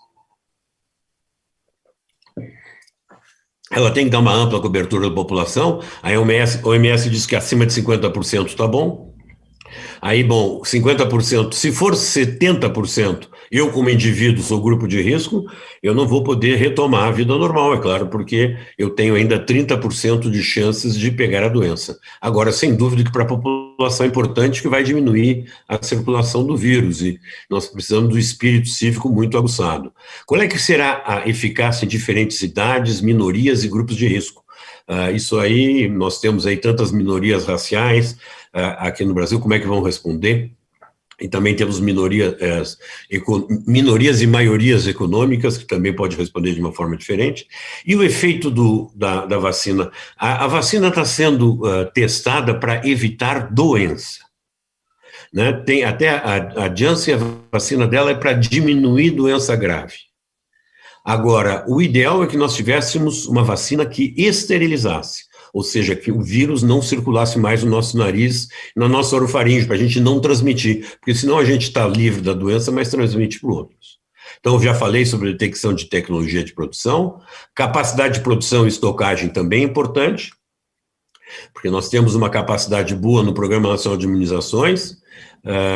Ela tem que dar uma ampla cobertura da população, a OMS diz que acima de 50% está bom. Aí, bom, 50%, se for 70%, eu como indivíduo sou grupo de risco, eu não vou poder retomar a vida normal, é claro, porque eu tenho ainda 30% de chances de pegar a doença. Agora, sem dúvida que para a população é importante que vai diminuir a circulação do vírus, e nós precisamos do espírito cívico muito aguçado. Qual é que será a eficácia em diferentes idades, minorias e grupos de risco? Isso aí, nós temos aí tantas minorias raciais aqui no Brasil, como é que vão responder? E também temos minorias e maiorias econômicas, que também pode responder de uma forma diferente. E o efeito da vacina? A vacina está sendo testada para evitar doença. Né? Tem até a Janssen, a vacina dela é para diminuir doença grave. Agora, o ideal é que nós tivéssemos uma vacina que esterilizasse, ou seja, que o vírus não circulasse mais no nosso nariz, na nossa orofaringe, para a gente não transmitir, porque senão a gente está livre da doença, mas transmite para outros. Então, eu já falei sobre detecção de tecnologia de produção, capacidade de produção e estocagem também é importante, porque nós temos uma capacidade boa no Programa Nacional de Imunizações,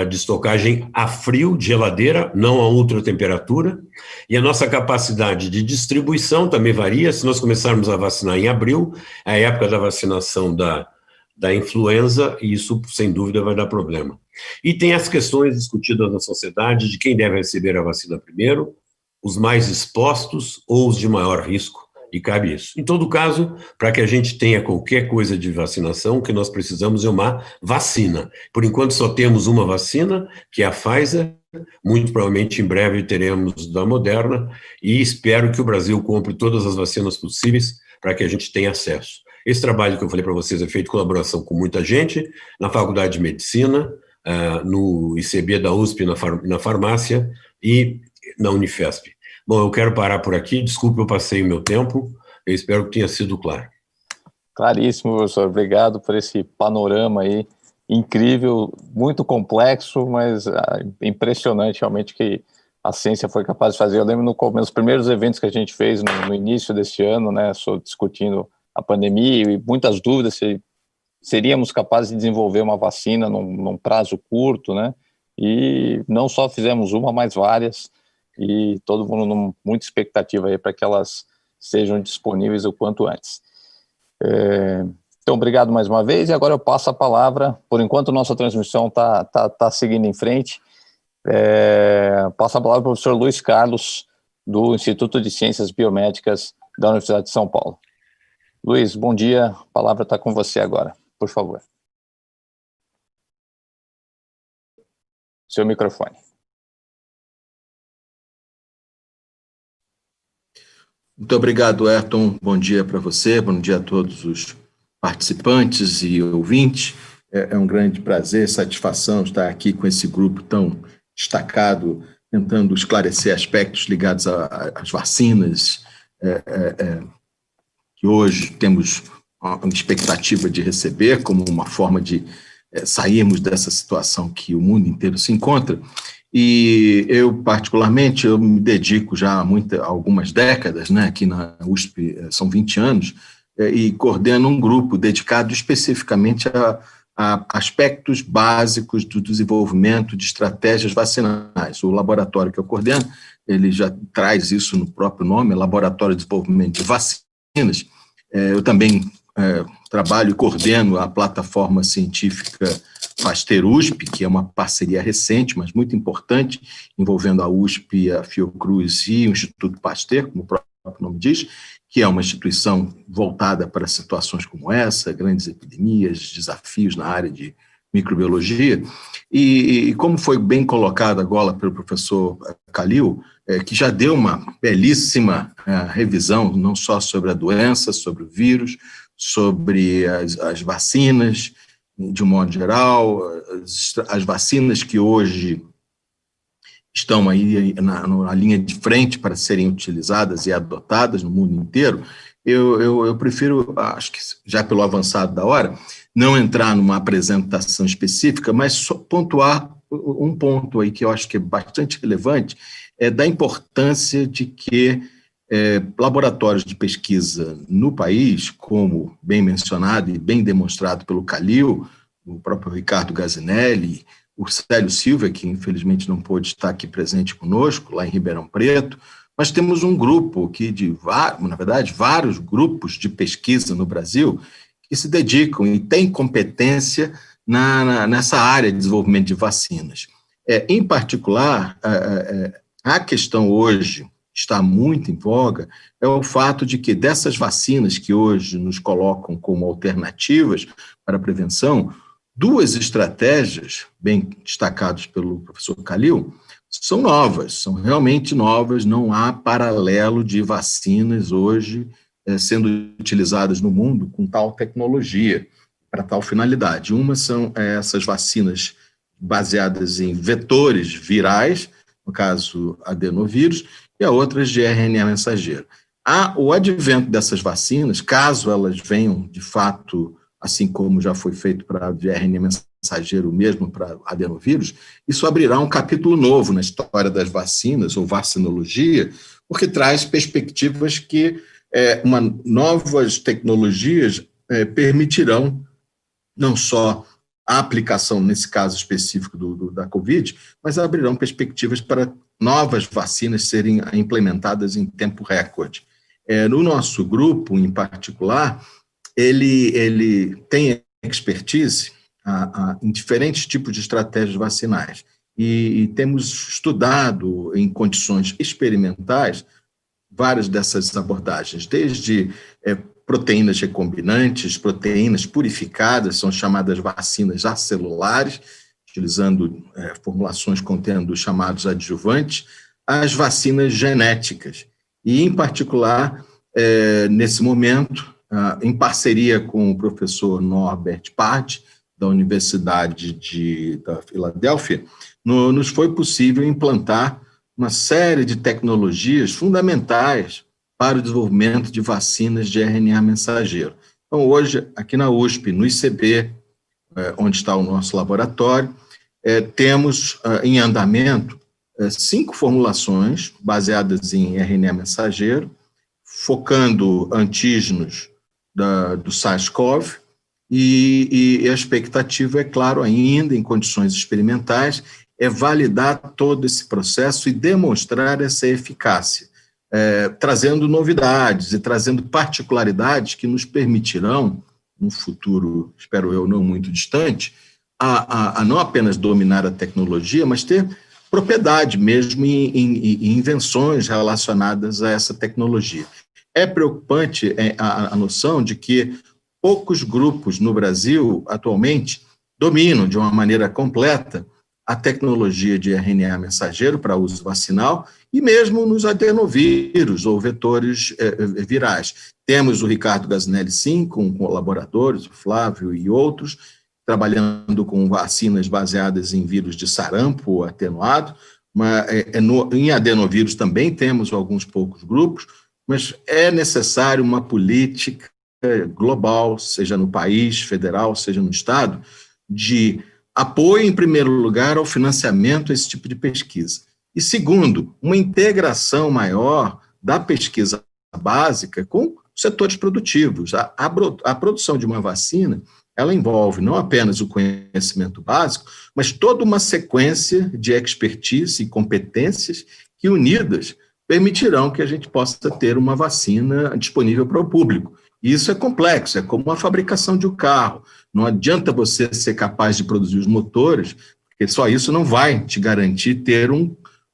de estocagem a frio, de geladeira, não a ultratemperatura, e a nossa capacidade de distribuição também varia. Se nós começarmos a vacinar em abril, é a época da vacinação da influenza, e isso, sem dúvida, vai dar problema. E tem as questões discutidas na sociedade de quem deve receber a vacina primeiro, os mais expostos ou os de maior risco, e cabe isso. Em todo caso, para que a gente tenha qualquer coisa de vacinação, o que nós precisamos é uma vacina. Por enquanto só temos uma vacina, que é a Pfizer, muito provavelmente em breve teremos da Moderna, e espero que o Brasil compre todas as vacinas possíveis para que a gente tenha acesso. Esse trabalho que eu falei para vocês é feito em colaboração com muita gente, na Faculdade de Medicina, no ICB da USP, na farmácia e na Unifesp. Bom, eu quero parar por aqui, desculpe, eu passei o meu tempo, eu espero que tenha sido claro. Claríssimo, professor, obrigado por esse panorama aí, incrível, muito complexo, mas impressionante realmente que a ciência foi capaz de fazer. Eu lembro nos primeiros eventos que a gente fez no início deste ano, né, discutindo a pandemia e muitas dúvidas se seríamos capazes de desenvolver uma vacina num prazo curto, né, e não só fizemos uma, mas várias, e todo mundo muita expectativa aí para que elas sejam disponíveis o quanto antes. Então, obrigado mais uma vez, e agora eu passo a palavra, por enquanto nossa transmissão está seguindo em frente, passo a palavra para o professor Luiz Carlos, do Instituto de Ciências Biomédicas da Universidade de São Paulo. Luiz, bom dia, a palavra está com você agora, por favor. Seu microfone. Muito obrigado, Ayrton. Bom dia para você, bom dia a todos os participantes e ouvintes. É um grande prazer, satisfação estar aqui com esse grupo tão destacado, tentando esclarecer aspectos ligados às vacinas, que hoje temos uma expectativa de receber como uma forma de sairmos dessa situação que o mundo inteiro se encontra. E eu, particularmente, eu me dedico já há algumas décadas, né, aqui na USP, são 20 anos, e coordeno um grupo dedicado especificamente a aspectos básicos do desenvolvimento de estratégias vacinais. O laboratório que eu coordeno, ele já traz isso no próprio nome, Laboratório de Desenvolvimento de Vacinas. Eu também trabalho e coordeno a plataforma científica Pasteur-USP, que é uma parceria recente, mas muito importante, envolvendo a USP, a Fiocruz e o Instituto Pasteur, como o próprio nome diz, que é uma instituição voltada para situações como essa, grandes epidemias, desafios na área de microbiologia. E como foi bem colocado agora pelo professor Khalil, que já deu uma belíssima revisão, não só sobre a doença, sobre o vírus, sobre as vacinas, de um modo geral, as vacinas que hoje estão aí na linha de frente para serem utilizadas e adotadas no mundo inteiro, eu prefiro, acho que já pelo avançado da hora, não entrar numa apresentação específica, mas só pontuar um ponto aí que eu acho que é bastante relevante, é da importância de que laboratórios de pesquisa no país, como bem mencionado e bem demonstrado pelo Calil, o próprio Ricardo Gazinelli, o Célio Silva, que infelizmente não pôde estar aqui presente conosco, lá em Ribeirão Preto, mas temos um grupo aqui na verdade, vários grupos de pesquisa no Brasil que se dedicam e têm competência nessa área de desenvolvimento de vacinas. Em particular, a questão hoje está muito em voga é o fato de que dessas vacinas que hoje nos colocam como alternativas para a prevenção, 2 estratégias, bem destacadas pelo professor Calil, são novas, são realmente novas, não há paralelo de vacinas hoje sendo utilizadas no mundo com tal tecnologia, para tal finalidade. Uma são essas vacinas baseadas em vetores virais, no caso adenovírus, e a outra de RNA mensageiro. O advento dessas vacinas, caso elas venham de fato, assim como já foi feito para a de RNA mensageiro mesmo para adenovírus, isso abrirá um capítulo novo na história das vacinas, ou vacinologia, porque traz perspectivas que novas tecnologias permitirão não só a aplicação, nesse caso específico da Covid, mas abrirão perspectivas para novas vacinas serem implementadas em tempo recorde. No nosso grupo, em particular, ele tem expertise em diferentes tipos de estratégias vacinais e temos estudado em condições experimentais várias dessas abordagens, desde proteínas recombinantes, proteínas purificadas, são chamadas vacinas acelulares, utilizando formulações contendo os chamados adjuvantes, as vacinas genéticas. E, em particular, nesse momento, em parceria com o professor Norbert Pardi, da Universidade da Filadélfia, nos foi possível implantar uma série de tecnologias fundamentais para o desenvolvimento de vacinas de RNA mensageiro. Então, hoje, aqui na USP, no ICB, onde está o nosso laboratório, temos em andamento 5 formulações baseadas em RNA mensageiro, focando antígenos do SARS-CoV, e a expectativa, é claro, ainda em condições experimentais, é validar todo esse processo e demonstrar essa eficácia, trazendo novidades e trazendo particularidades que nos permitirão, no futuro, espero eu, não muito distante, a não apenas dominar a tecnologia, mas ter propriedade mesmo em invenções relacionadas a essa tecnologia. É preocupante a noção de que poucos grupos no Brasil, atualmente, dominam de uma maneira completa a tecnologia de RNA mensageiro para uso vacinal e mesmo nos adenovírus ou vetores virais. Temos o Ricardo Gazinelli, sim, com colaboradores, o Flávio e outros, trabalhando com vacinas baseadas em vírus de sarampo atenuado, mas em adenovírus também temos alguns poucos grupos, mas é necessário uma política global, seja no país, federal, seja no estado, de apoio, em primeiro lugar, ao financiamento a esse tipo de pesquisa. E, segundo, uma integração maior da pesquisa básica com setores produtivos. A produção de uma vacina, ela envolve não apenas o conhecimento básico, mas toda uma sequência de expertise e competências que, unidas, permitirão que a gente possa ter uma vacina disponível para o público. E isso é complexo, é como a fabricação de um carro. Não adianta você ser capaz de produzir os motores, porque só isso não vai te garantir ter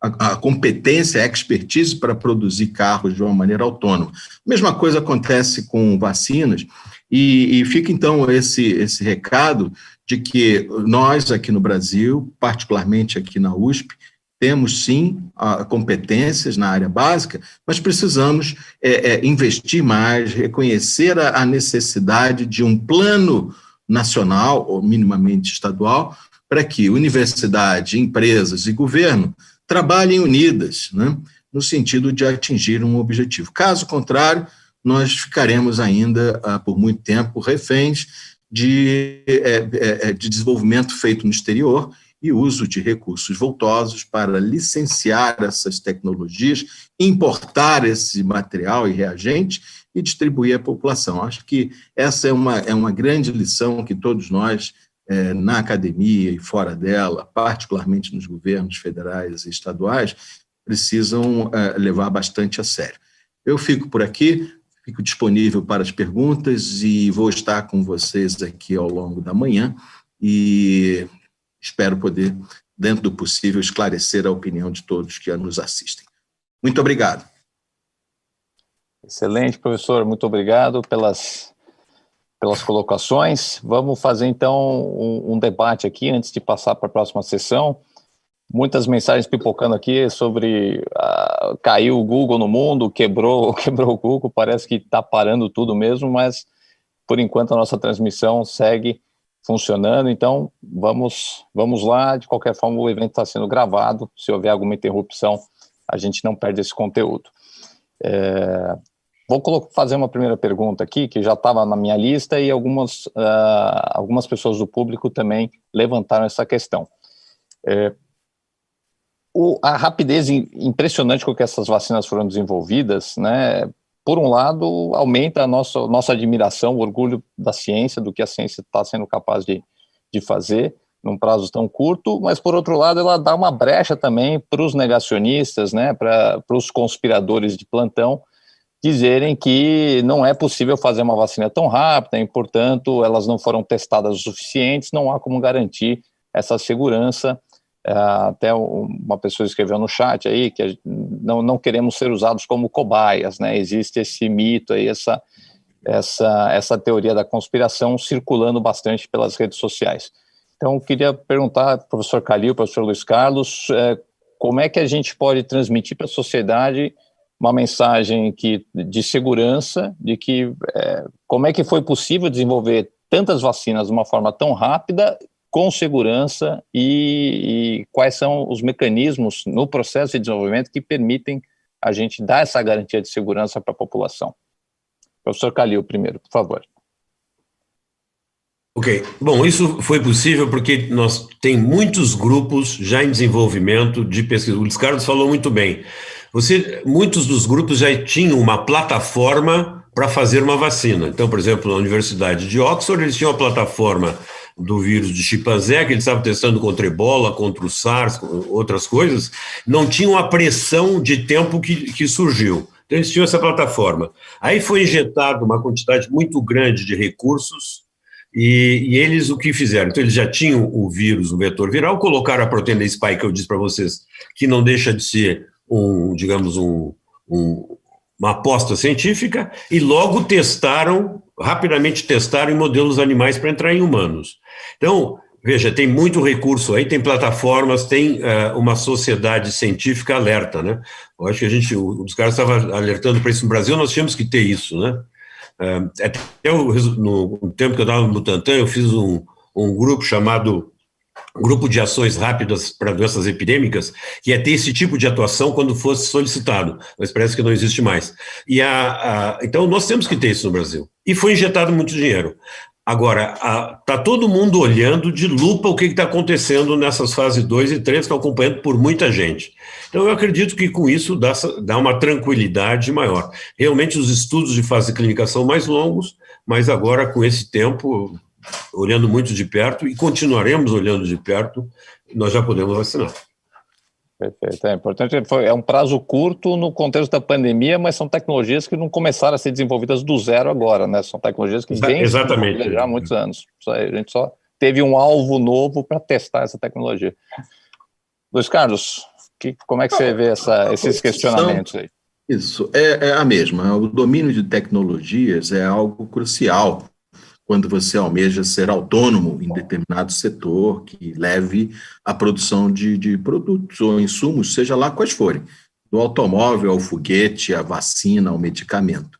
a competência, a expertise para produzir carros de uma maneira autônoma. A mesma coisa acontece com vacinas, e fica então esse recado de que nós aqui no Brasil, particularmente aqui na USP, temos, sim, competências na área básica, mas precisamos investir mais, reconhecer a necessidade de um plano nacional, ou minimamente estadual, para que universidade, empresas e governo trabalhem unidas, né, no sentido de atingir um objetivo. Caso contrário, nós ficaremos ainda, por muito tempo, reféns de desenvolvimento feito no exterior e uso de recursos voltosos para licenciar essas tecnologias, importar esse material e reagente e distribuir à população. Acho que essa é uma grande lição que todos nós, na academia e fora dela, particularmente nos governos federais e estaduais, precisam levar bastante a sério. Eu fico por aqui, fico disponível para as perguntas e vou estar com vocês aqui ao longo da manhã e espero poder, dentro do possível, esclarecer a opinião de todos que nos assistem. Muito obrigado. Excelente, professor. Muito obrigado pelas colocações. Vamos fazer, então, um debate aqui, antes de passar para a próxima sessão. Muitas mensagens pipocando aqui sobre caiu o Google no mundo, quebrou o Google, parece que está parando tudo mesmo, mas, por enquanto, a nossa transmissão segue funcionando, então vamos lá. De qualquer forma, o evento está sendo gravado, se houver alguma interrupção, a gente não perde esse conteúdo. Vou fazer uma primeira pergunta aqui, que já estava na minha lista, e algumas pessoas do público também levantaram essa questão. A rapidez impressionante com que essas vacinas foram desenvolvidas, né, por um lado, aumenta a nossa admiração, o orgulho da ciência, do que a ciência está sendo capaz de fazer num prazo tão curto, mas, por outro lado, ela dá uma brecha também para os negacionistas, né, para os conspiradores de plantão, dizerem que não é possível fazer uma vacina tão rápida e, portanto, elas não foram testadas o suficiente, não há como garantir essa segurança. Até uma pessoa escreveu no chat aí que não queremos ser usados como cobaias, né? Existe esse mito aí, essa teoria da conspiração circulando bastante pelas redes sociais. Então, eu queria perguntar ao professor Calil, professor Luiz Carlos, como é que a gente pode transmitir para a sociedade uma mensagem de segurança, de que como é que foi possível desenvolver tantas vacinas de uma forma tão rápida, com segurança, e quais são os mecanismos no processo de desenvolvimento que permitem a gente dar essa garantia de segurança para a população. Professor Calil, primeiro, por favor. Ok. Bom, isso foi possível porque nós tem muitos grupos já em desenvolvimento de pesquisa. O Luiz Carlos falou muito bem. Muitos dos grupos já tinham uma plataforma para fazer uma vacina. Então, por exemplo, na Universidade de Oxford, eles tinham uma plataforma do vírus de chimpanzé, que eles estavam testando contra ebola, contra o SARS, outras coisas, não tinham a pressão de tempo que surgiu. Então, eles tinham essa plataforma. Aí foi injetado uma quantidade muito grande de recursos, e eles o que fizeram? Então, eles já tinham o vírus, o vetor viral, colocaram a proteína spike, que eu disse para vocês, que não deixa de ser uma aposta científica, e logo rapidamente testaram em modelos animais para entrar em humanos. Então, veja, tem muito recurso aí, tem plataformas, tem uma sociedade científica alerta, né? Eu acho que os caras estavam alertando para isso no Brasil, nós tínhamos que ter isso, né? Até no tempo que eu estava no Butantan, eu fiz um grupo chamado Grupo de Ações Rápidas para Doenças Epidêmicas, que ia ter esse tipo de atuação quando fosse solicitado, mas parece que não existe mais. Então, nós temos que ter isso no Brasil. E foi injetado muito dinheiro. Agora, está todo mundo olhando de lupa o que está acontecendo nessas fases 2 e 3, estão acompanhando por muita gente. Então, eu acredito que com isso dá uma tranquilidade maior. Realmente, os estudos de fase clínica são mais longos, mas agora, com esse tempo, olhando muito de perto, e continuaremos olhando de perto, nós já podemos vacinar. Perfeito, é importante, é um prazo curto no contexto da pandemia, mas são tecnologias que não começaram a ser desenvolvidas do zero agora, né? São tecnologias que vêm desenvolvidas já há muitos anos. A gente só teve um alvo novo para testar essa tecnologia. Luiz Carlos, como é que você vê esses questionamentos aí? Isso, é a mesma. O domínio de tecnologias é algo crucial quando você almeja ser autônomo em determinado setor que leve à produção de produtos ou insumos, seja lá quais forem, do automóvel ao foguete, à vacina, ao medicamento.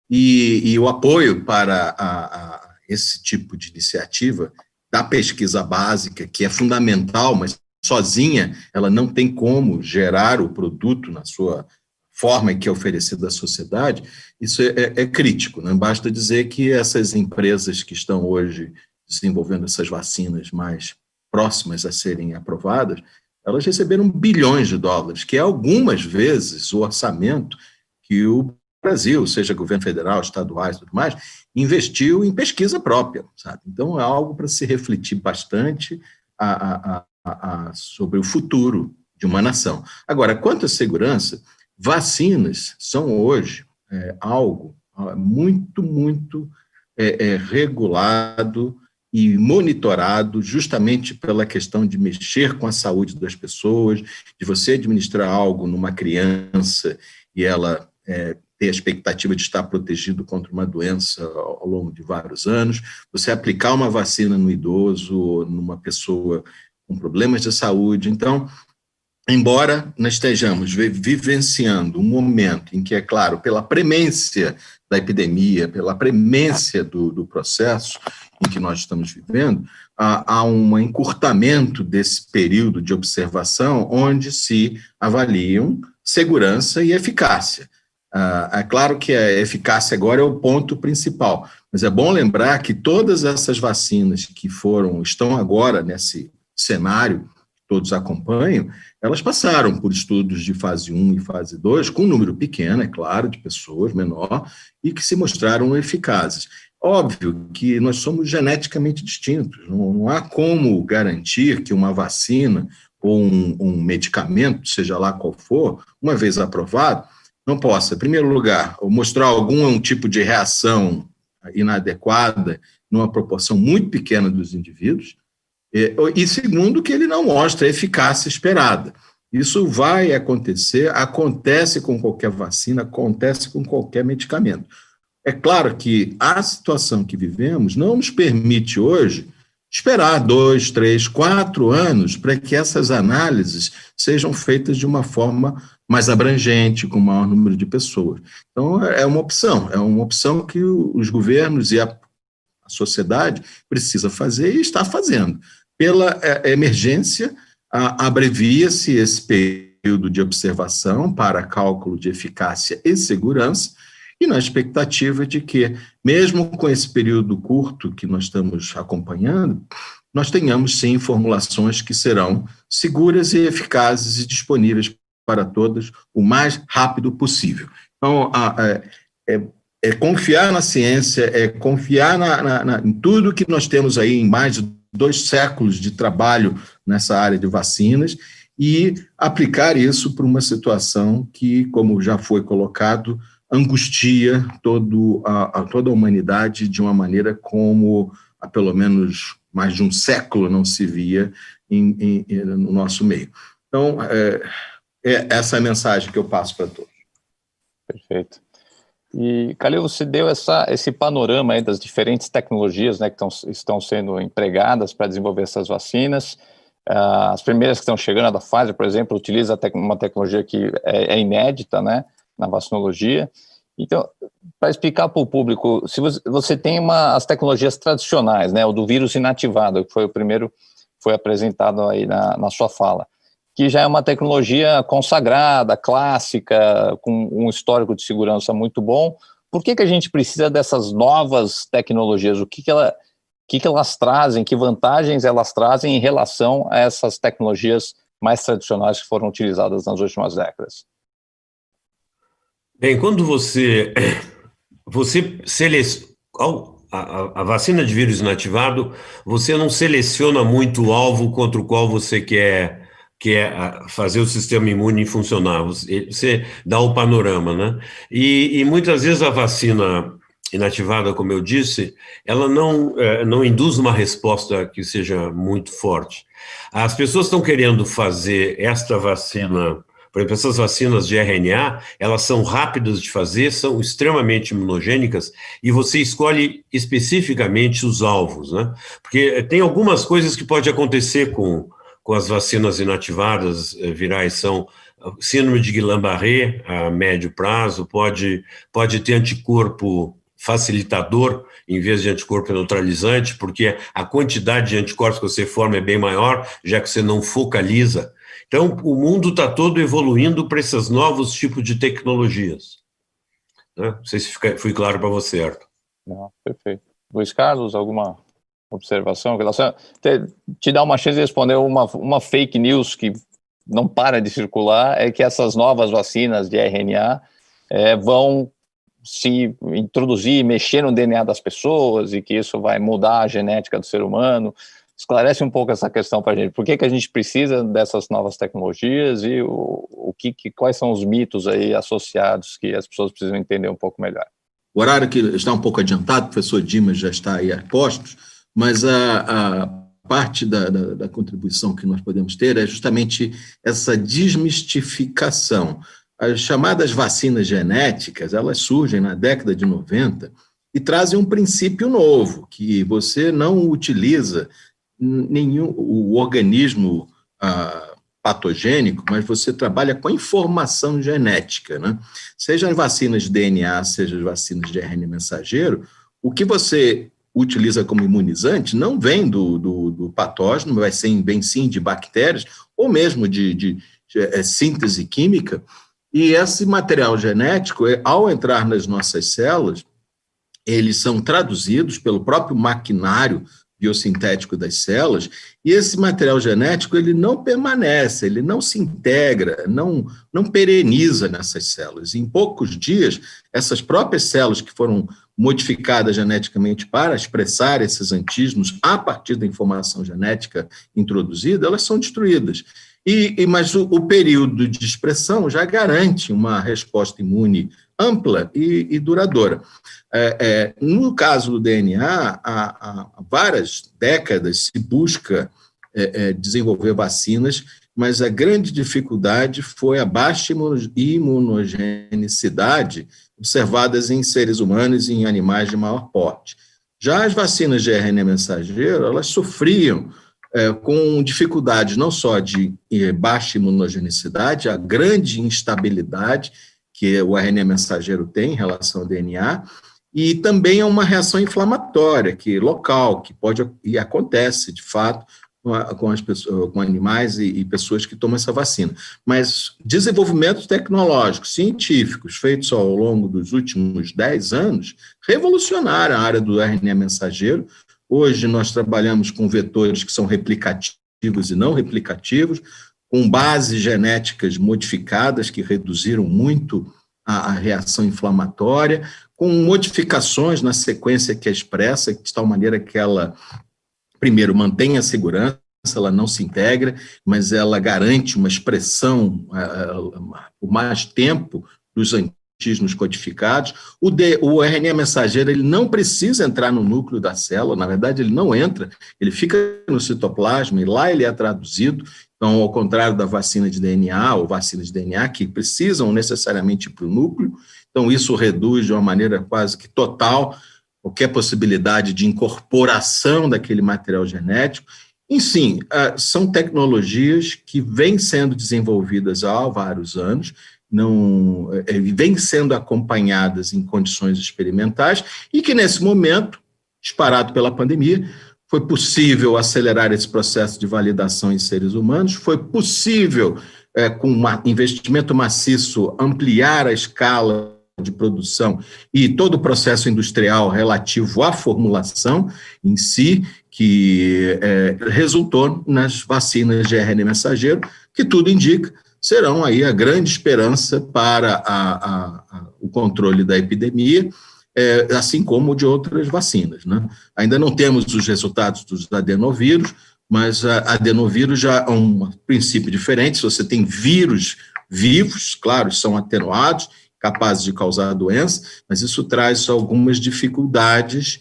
E o apoio para esse tipo de iniciativa da pesquisa básica, que é fundamental, mas sozinha ela não tem como gerar o produto na sua forma que é oferecida à sociedade, isso é crítico. Não basta dizer que essas empresas que estão hoje desenvolvendo essas vacinas mais próximas a serem aprovadas, elas receberam bilhões de dólares, que é algumas vezes o orçamento que o Brasil, seja governo federal, estaduais e tudo mais, investiu em pesquisa própria, sabe? Então, é algo para se refletir bastante sobre o futuro de uma nação. Agora, quanto à segurança, vacinas são hoje algo muito regulado e monitorado justamente pela questão de mexer com a saúde das pessoas, de você administrar algo numa criança e ela ter a expectativa de estar protegido contra uma doença ao longo de vários anos, você aplicar uma vacina no idoso ou numa pessoa com problemas de saúde. Então, embora nós estejamos vivenciando um momento em que, é claro, pela premência da epidemia, pela premência do processo em que nós estamos vivendo, há um encurtamento desse período de observação onde se avaliam segurança e eficácia. É claro que a eficácia agora é o ponto principal, mas é bom lembrar que todas essas vacinas que estão agora nesse cenário, todos acompanham, elas passaram por estudos de fase 1 e fase 2, com um número pequeno, é claro, de pessoas, menor, e que se mostraram eficazes. Óbvio que nós somos geneticamente distintos, não há como garantir que uma vacina ou um medicamento, seja lá qual for, uma vez aprovado, não possa, em primeiro lugar, mostrar algum tipo de reação inadequada numa proporção muito pequena dos indivíduos, e segundo, que ele não mostra a eficácia esperada. Isso vai acontecer, acontece com qualquer vacina, acontece com qualquer medicamento. É claro que a situação que vivemos não nos permite hoje esperar 2, 3, 4 anos para que essas análises sejam feitas de uma forma mais abrangente, com maior número de pessoas. Então, é uma opção que os governos e a sociedade precisa fazer e está fazendo. Pela emergência, abrevia-se esse período de observação para cálculo de eficácia e segurança, e na expectativa de que, mesmo com esse período curto que nós estamos acompanhando, nós tenhamos, sim, formulações que serão seguras e eficazes e disponíveis para todas o mais rápido possível. Então, confiar na ciência, confiar em tudo que nós temos aí em mais de 2 séculos de trabalho nessa área de vacinas e aplicar isso para uma situação que, como já foi colocado, angustia toda a humanidade de uma maneira como há pelo menos mais de um século não se via no nosso meio. Então, essa é a mensagem que eu passo para todos. Perfeito. E, Calil, você deu esse panorama aí das diferentes tecnologias, né, que estão sendo empregadas para desenvolver essas vacinas. As primeiras que estão chegando, a da Pfizer, por exemplo, utiliza uma tecnologia que é inédita, né, na vacinologia. Então, para explicar para o público, se você tem as tecnologias tradicionais, né, o do vírus inativado, que foi o primeiro que foi apresentado aí na sua fala, que já é uma tecnologia consagrada, clássica, com um histórico de segurança muito bom. Por que a gente precisa dessas novas tecnologias? O que elas trazem, que vantagens elas trazem em relação a essas tecnologias mais tradicionais que foram utilizadas nas últimas décadas? Bem, quando você seleciona a vacina de vírus inativado, você não seleciona muito o alvo contra o qual você quer fazer o sistema imune funcionar, você dá o panorama, né? E muitas vezes a vacina inativada, como eu disse, ela não induz uma resposta que seja muito forte. As pessoas estão querendo fazer esta vacina, por exemplo, essas vacinas de RNA, elas são rápidas de fazer, são extremamente imunogênicas, e você escolhe especificamente os alvos, né? Porque tem algumas coisas que pode acontecer com as vacinas inativadas virais, são síndrome de Guillain-Barré a médio prazo, pode ter anticorpo facilitador em vez de anticorpo neutralizante, porque a quantidade de anticorpos que você forma é bem maior, já que você não focaliza. Então, o mundo está todo evoluindo para esses novos tipos de tecnologias. Não sei se fui claro para você, Arthur. Não, perfeito. Luiz Carlos, alguma observação? Te dá uma chance de responder uma fake news que não para de circular, é que essas novas vacinas de RNA vão se introduzir, mexer no DNA das pessoas e que isso vai mudar a genética do ser humano. Esclarece um pouco essa questão para a gente. Por que a gente precisa dessas novas tecnologias e quais são os mitos aí associados que as pessoas precisam entender um pouco melhor? O horário que está um pouco adiantado, o professor Dimas já está aí a postos, mas a parte da contribuição que nós podemos ter é justamente essa desmistificação. As chamadas vacinas genéticas, elas surgem na década de 90 e trazem um princípio novo, que você não utiliza o organismo patogênico, mas você trabalha com a informação genética, né? Seja as vacinas de DNA, seja as vacinas de RNA mensageiro, o que você utiliza como imunizante não vem do patógeno, vem sim de bactérias, ou mesmo de síntese química, e esse material genético, ao entrar nas nossas células, eles são traduzidos pelo próprio maquinário biosintético das células, e esse material genético ele não permanece, ele não se integra, não pereniza nessas células. Em poucos dias, essas próprias células que foram modificadas geneticamente para expressar esses antígenos a partir da informação genética introduzida, elas são destruídas. Mas o período de expressão já garante uma resposta imune ampla e duradoura. No caso do DNA, há várias décadas se busca desenvolver vacinas, mas a grande dificuldade foi a baixa imunogenicidade observadas em seres humanos e em animais de maior porte. Já as vacinas de RNA mensageiro, elas sofriam com dificuldades não só de baixa imunogenicidade, a grande instabilidade que o RNA mensageiro tem em relação ao DNA, e também é uma reação inflamatória, local, que pode e acontece, de fato, com as pessoas, com animais e pessoas que tomam essa vacina. Mas desenvolvimentos tecnológicos, científicos, feitos ao longo dos últimos 10 anos, revolucionaram a área do RNA mensageiro. Hoje nós trabalhamos com vetores que são replicativos e não replicativos, com bases genéticas modificadas que reduziram muito a reação inflamatória, com modificações na sequência que é expressa, de tal maneira que ela, primeiro, mantém a segurança, ela não se integra, mas ela garante uma expressão por mais tempo dos antígenos codificados. O RNA mensageiro ele não precisa entrar no núcleo da célula, na verdade ele não entra, ele fica no citoplasma e lá ele é traduzido. Então, ao contrário da vacina de DNA ou vacina de DNA, que precisam necessariamente ir para o núcleo, então isso reduz de uma maneira quase que total qualquer possibilidade de incorporação daquele material genético. Enfim, são tecnologias que vêm sendo desenvolvidas há vários anos, vêm sendo acompanhadas em condições experimentais e que, nesse momento, disparado pela pandemia, foi possível acelerar esse processo de validação em seres humanos, foi possível, com um investimento maciço, ampliar a escala de produção e todo o processo industrial relativo à formulação em si, que resultou nas vacinas de RNA mensageiro, que tudo indica serão aí a grande esperança para o controle da epidemia, assim como de outras vacinas, né? Ainda não temos os resultados dos adenovírus, mas adenovírus já é um princípio diferente. Se você tem vírus vivos, claro, são atenuados, capazes de causar doença, mas isso traz algumas dificuldades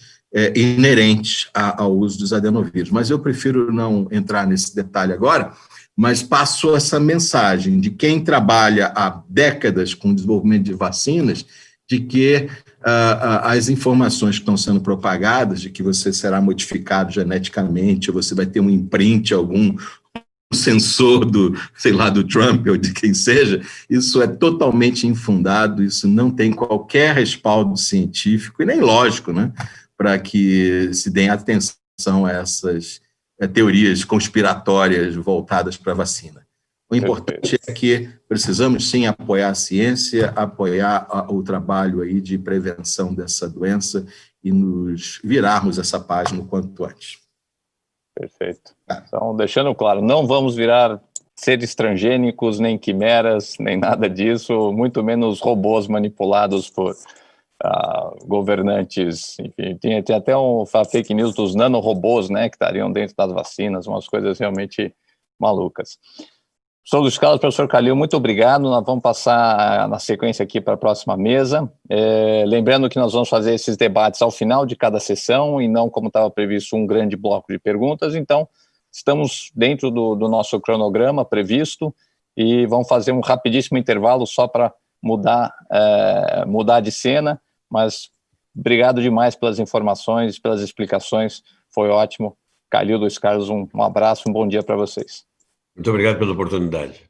inerentes ao uso dos adenovírus. Mas eu prefiro não entrar nesse detalhe agora, mas passo essa mensagem de quem trabalha há décadas com o desenvolvimento de vacinas, de que as informações que estão sendo propagadas, de que você será modificado geneticamente, você vai ter um imprint, censor do, sei lá, do Trump ou de quem seja, isso é totalmente infundado, isso não tem qualquer respaldo científico e nem lógico, né, para que se dê atenção a essas teorias conspiratórias voltadas para a vacina. O importante é que precisamos sim apoiar a ciência, apoiar o trabalho aí de prevenção dessa doença e nos virarmos essa página o quanto antes. Perfeito. Então, deixando claro, não vamos virar seres transgênicos, nem quimeras, nem nada disso, muito menos robôs manipulados por governantes. Enfim, tem até uma fake news dos nanorobôs, né, que estariam dentro das vacinas, umas coisas realmente malucas. Professor Luiz Carlos, professor Calil, muito obrigado. Nós vamos passar na sequência aqui para a próxima mesa. Lembrando que nós vamos fazer esses debates ao final de cada sessão e não como estava previsto um grande bloco de perguntas. Então, estamos dentro do nosso cronograma previsto e vamos fazer um rapidíssimo intervalo só para mudar de cena, mas obrigado demais pelas informações, pelas explicações, foi ótimo. Calil, Luiz Carlos, um abraço, um bom dia para vocês. Muito obrigado pela oportunidade.